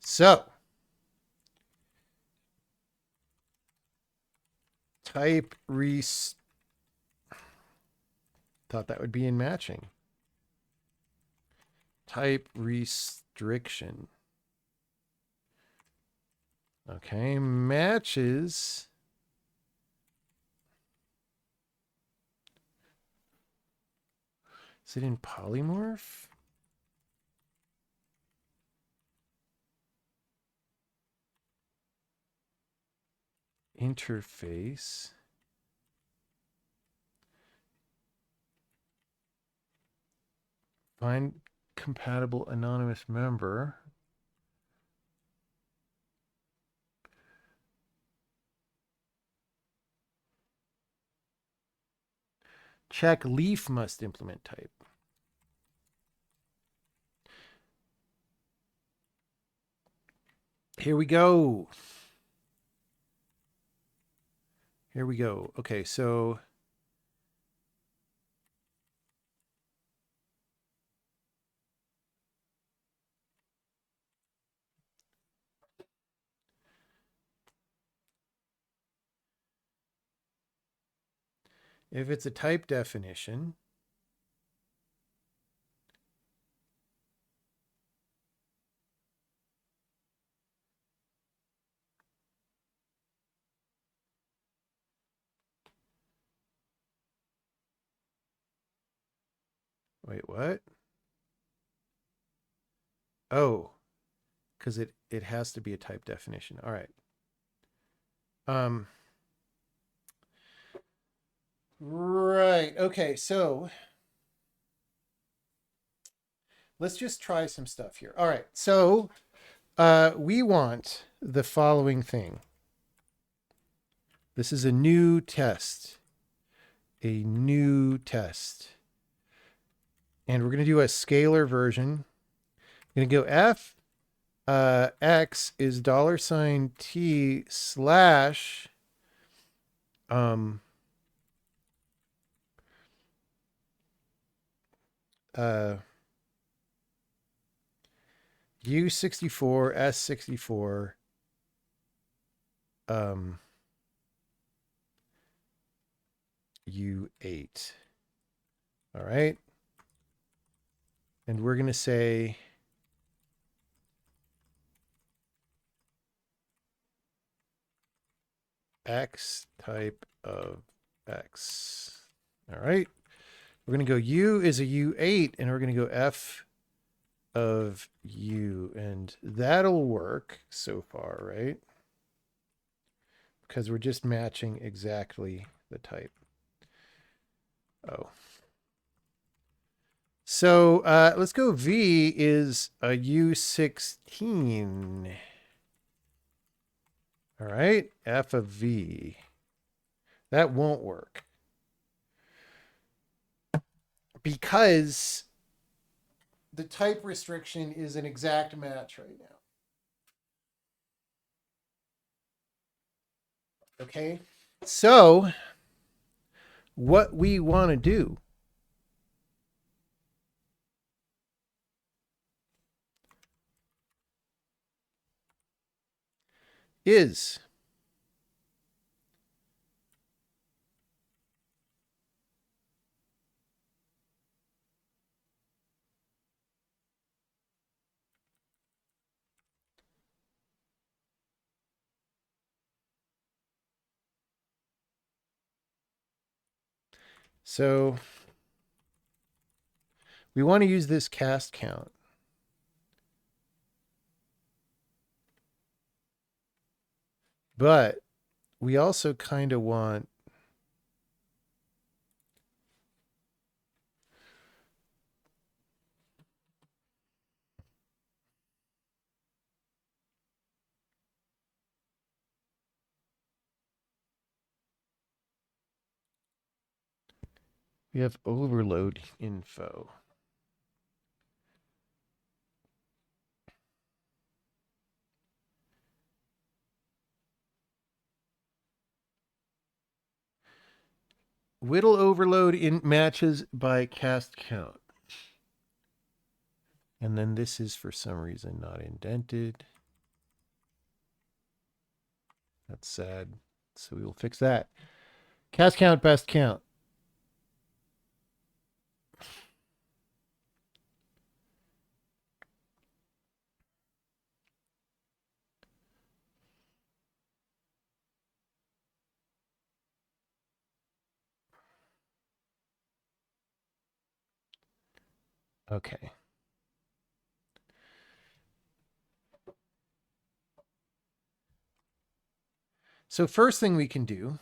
So type thought that would be in matching. Type restriction. Okay, matches. Is it in polymorph? Interface. Find compatible anonymous member. Check leaf must implement type. Here we go. Here we go. Okay, so if it's a type definition, wait, what? Oh, because it has to be a type definition. All right. Right. Okay, so let's just try some stuff here. All right. So we want the following thing. This is a new test. A new test. And we're going to do a scalar version. I'm going to go f x is $t slash U64 S64 U8. All right. And we're going to say X type of X. All right. We're going to go U is a U8, and we're going to go F of U. And that'll work so far, right? Because we're just matching exactly the type. Oh. So let's go V is a U16. All right, F of V. That won't work. Because the type restriction is an exact match right now. Okay, so what we want to do is so we want to use this cast count. But we also kind of want we have overload info. Whittle overload in matches by cast count. And then this is for some reason not indented. That's sad. So we will fix that. Cast count, best count. Okay. So first thing we can do,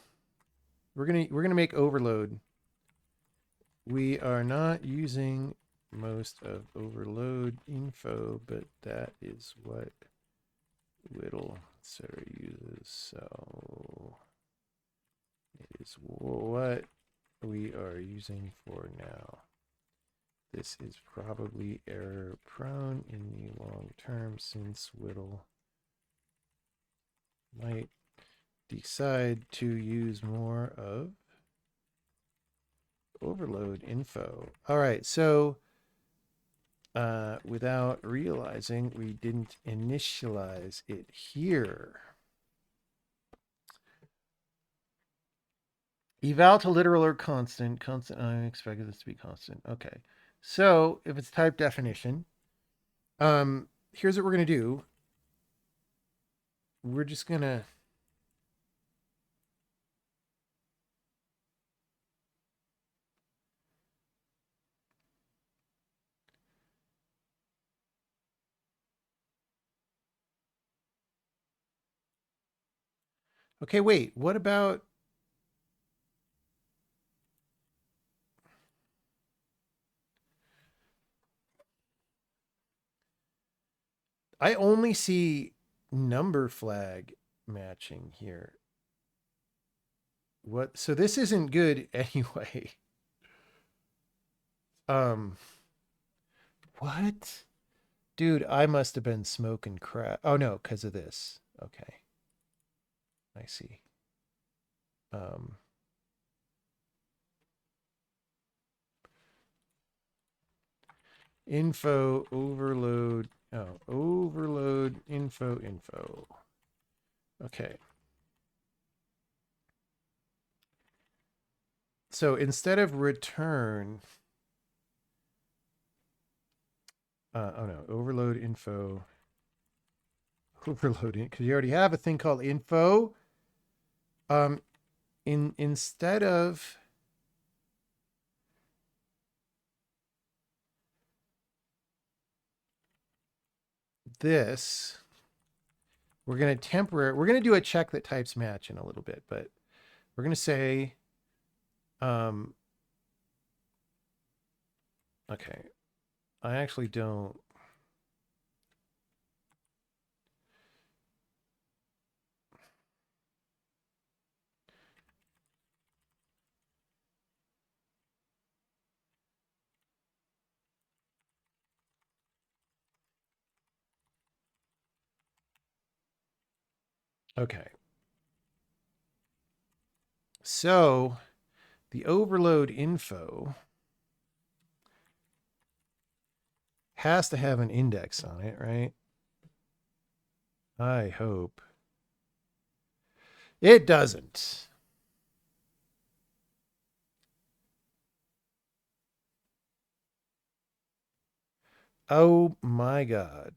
we're gonna make overload. We are not using most of overload info, but that is what Whittle etc. uses. So it is what we are using for now. This is probably error prone in the long term since Whittle might decide to use more of overload info. All right, so without realizing we didn't initialize it here. Eval to literal or constant. Constant, I expected this to be constant. Okay. So if it's type definition, here's what we're going to do. We're just going to okay, wait, what about I only see number flag matching here. What? So this isn't good anyway. Um, what? Dude, I must have been smoking crack. Oh no, because of this. Okay, I see. Um, info overload. Oh, overload info. Okay. So instead of return, oh no, overload info, overload it because you already have a thing called info. Instead of this, we're going to do a check that types match in a little bit, but we're going to say, um, okay, I actually don't. Okay. So the overload info has to have an index on it, right? I hope. It doesn't. Oh my God.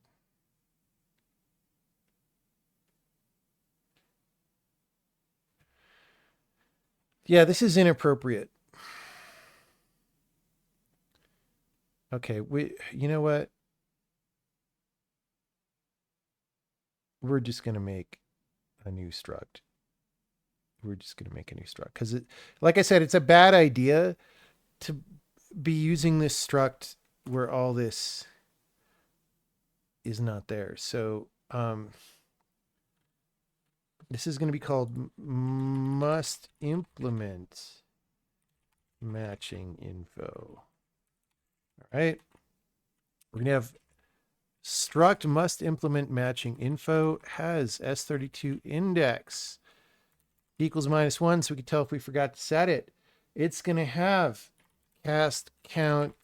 Yeah, this is inappropriate. Okay, you know what? We're just going to make a new struct. We're just going to make a new struct because like I said, it's a bad idea to be using this struct where all this is not there. So, this is going to be called must implement matching info. All right. We're going to have struct must implement matching info has S32 index equals -1. So we can tell if we forgot to set it. It's going to have cast count.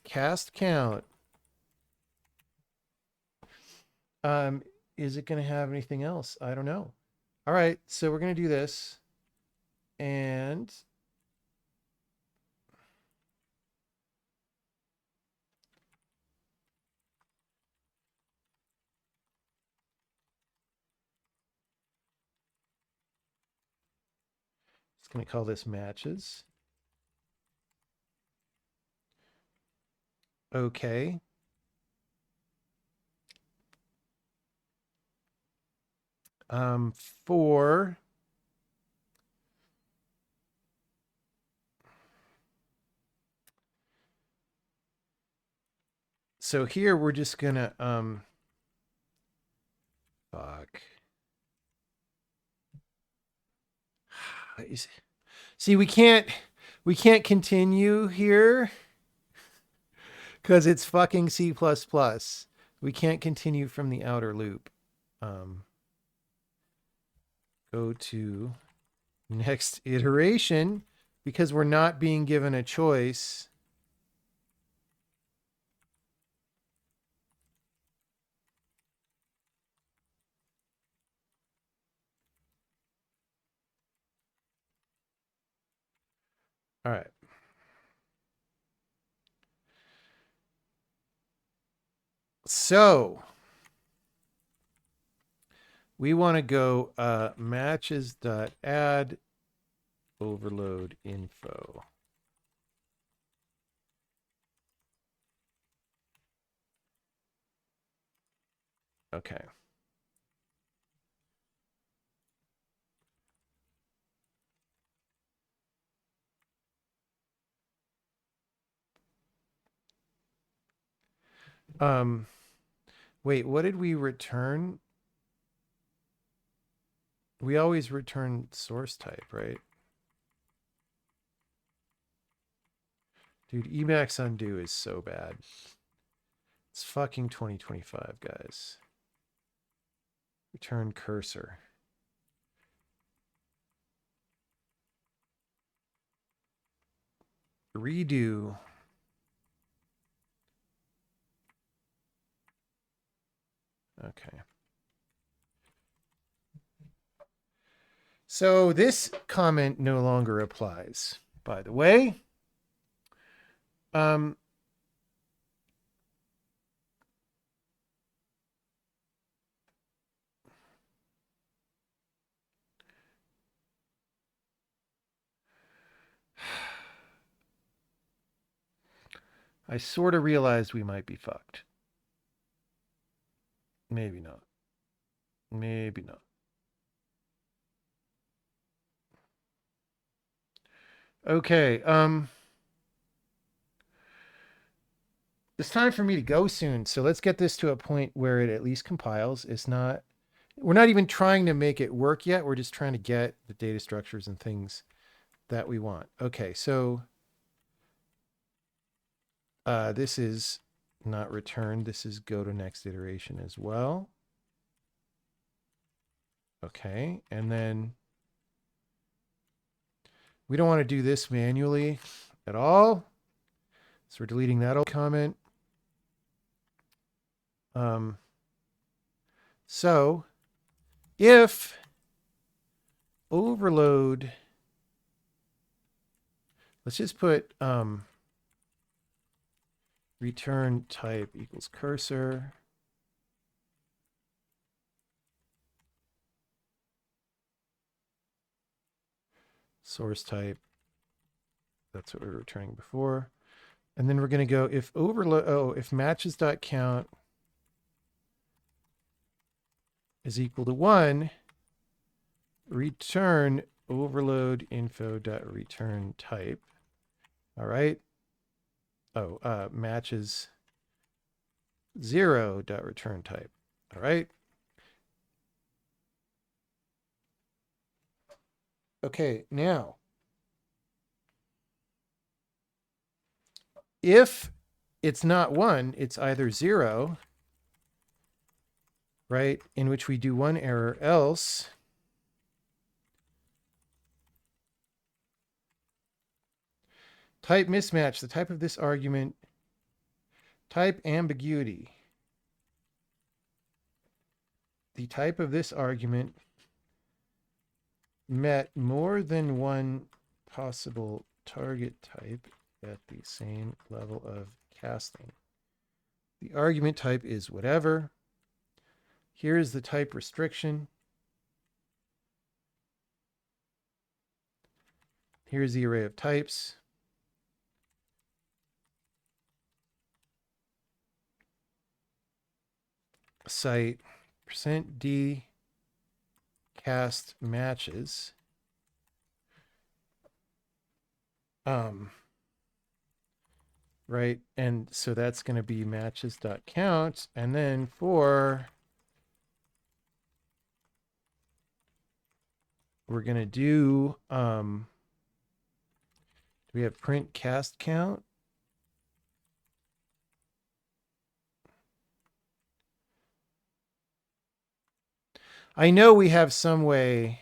Is it going to have anything else? I don't know. All right. So we're going to do this. And it's going to call this matches. Okay. For so here we're just gonna fuck. See, we can't continue here because it's fucking C++. We can't continue from the outer loop. Go to next iteration because we're not being given a choice. All right. So we want to go matches.add overload info. Okay. Wait, what did we return? We always return source type, right? Dude, Emacs undo is so bad. It's fucking 2025, guys. Return cursor. Redo. Okay. So this comment no longer applies, by the way. I sort of realized we might be fucked. Maybe not. Maybe not. Okay. It's time for me to go soon. So let's get this to a point where it at least compiles. We're not even trying to make it work yet. We're just trying to get the data structures and things that we want. Okay. So this is not returned. This is go to next iteration as well. Okay. And then we don't want to do this manually at all. So we're deleting that old comment. So if overload, let's just put return type equals cursor. Source type, that's what we were returning before. And then we're going to go if overload, if matches.count is equal to 1, return overload info.return type. All right. Oh, matches 0.return type. All right. Okay, now if it's not 1, it's either 0, right? In which we do one error, else type mismatch, the type of this argument, type ambiguity. The type of this argument met more than one possible target type at the same level of casting. The argument type is whatever. Here is the type restriction. Here's the array of types. Cite %d cast matches. Right, and so that's going to be matches.count, and then for we're going to do we have print cast count? I know we have some way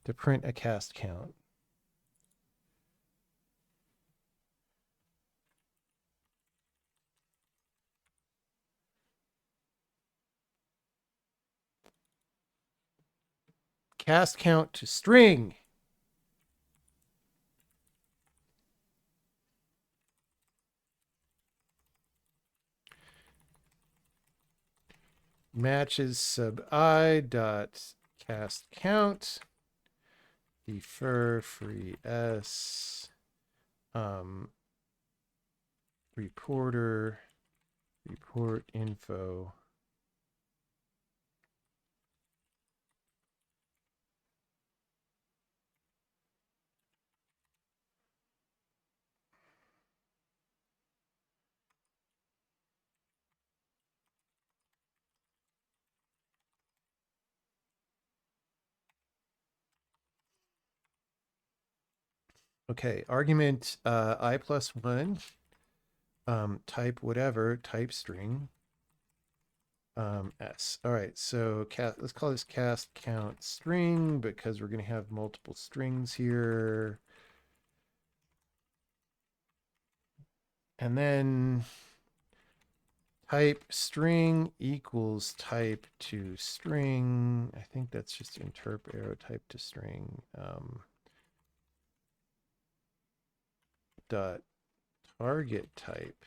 to print a cast count. Cast count to string. Matches sub I dot cast count. Defer free s. Reporter. Report info. Okay, argument I plus 1, type whatever, type string, s. All right, so let's call this cast count string because we're going to have multiple strings here. And then type string equals type to string. I think that's just interp arrow type to string. Dot target type.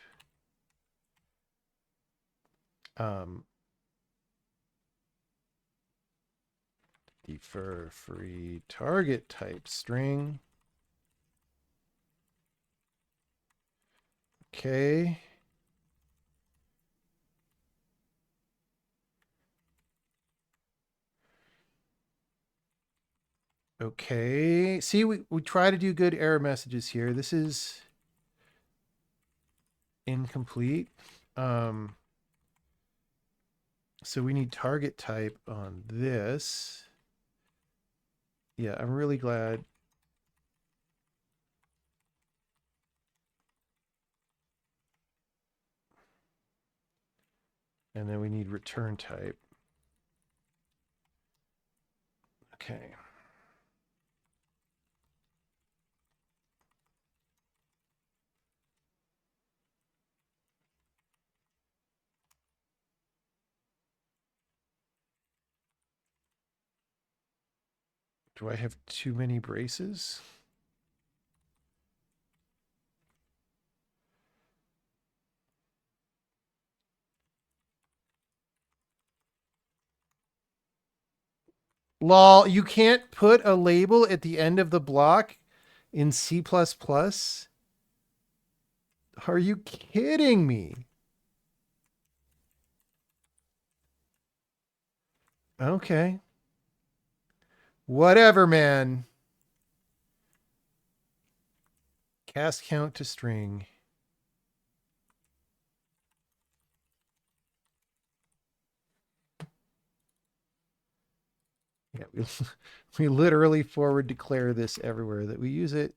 Defer free target type string. Okay. Okay. See, we try to do good error messages here. This is incomplete. So we need target type on this. Yeah, I'm really glad. And then we need return type. Okay. Do I have too many braces? Lol, you can't put a label at the end of the block in C++? Are you kidding me? Okay. Whatever, man. Cast count to string. Yeah, we literally forward declare this everywhere that we use it.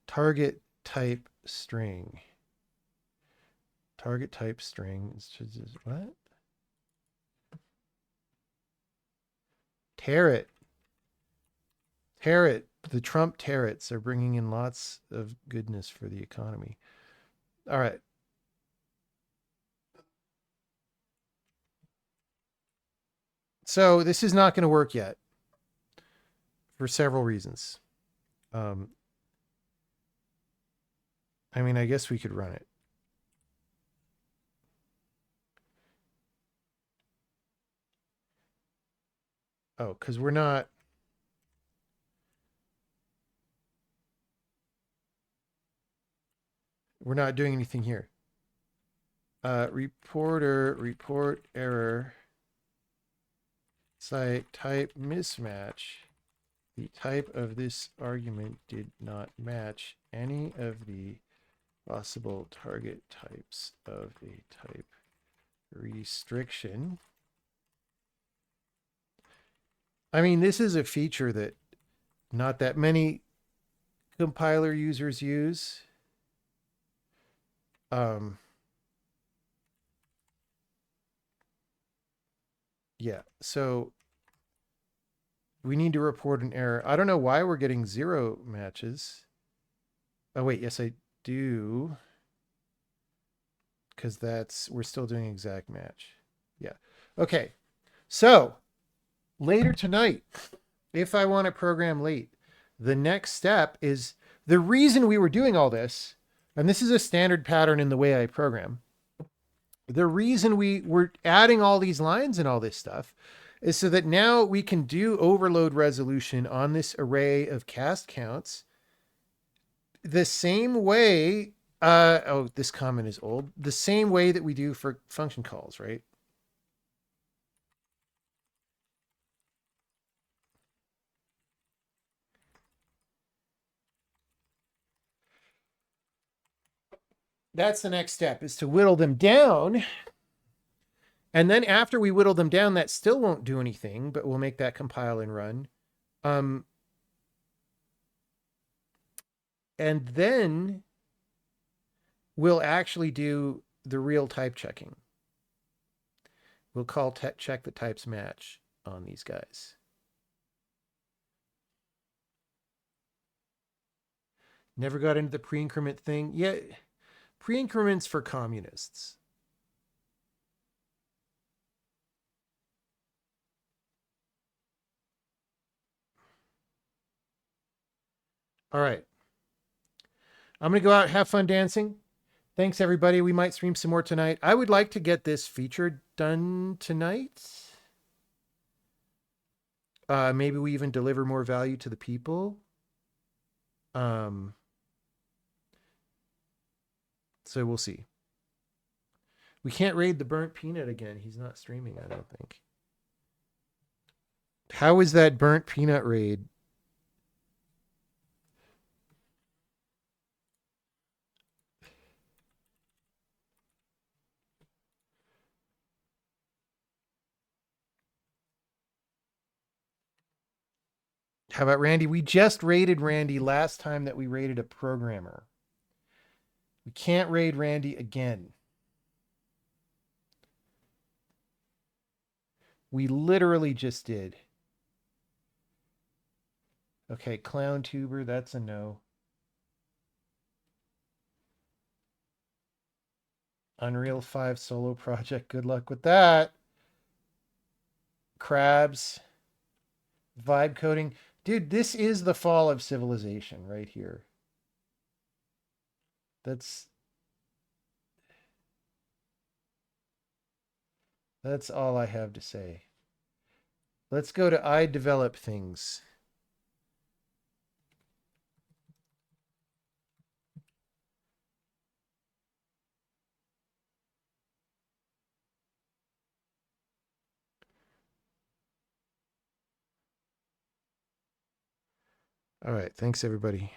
Target type string. Target type string. What? Tear it. Tear it. The Trump tariffs are bringing in lots of goodness for the economy. All right. So this is not going to work yet for several reasons. I mean, I guess we could run it. Oh, because we're not doing anything here. Report error. Site type mismatch. The type of this argument did not match any of the possible target types of a type restriction. I mean, this is a feature that not that many compiler users use. Yeah, so we need to report an error. I don't know why we're getting 0 matches. Oh, wait, yes, I do. Because we're still doing exact match. Yeah. Okay. So later tonight, if I want to program late, the next step is the reason we were doing all this, and this is a standard pattern in the way I program. The reason we were adding all these lines and all this stuff is so that now we can do overload resolution on this array of cast counts the same way. Oh, this comment is old. The same way that we do for function calls, right? That's the next step, is to whittle them down. And then after we whittle them down, that still won't do anything, but we'll make that compile and run. And then we'll actually do the real type checking. We'll call check the types match on these guys. Never got into the pre-increment thing. Yeah, pre-increments for communists. All right. I'm going to go out, have fun dancing. Thanks, everybody. We might stream some more tonight. I would like to get this feature done tonight. Maybe we even deliver more value to the people. Um, so we'll see. We can't raid the burnt peanut again. He's not streaming, I don't think. How is that burnt peanut raid? How about Randy? We just raided Randy last time that we raided a programmer. We can't raid Randy again. We literally just did. Okay, Clown Tuber, that's a no. Unreal 5 solo project, good luck with that. Crabs. Vibe coding. Dude, this is the fall of civilization right here. That's all I have to say. Let's go to I develop things. All right, thanks everybody.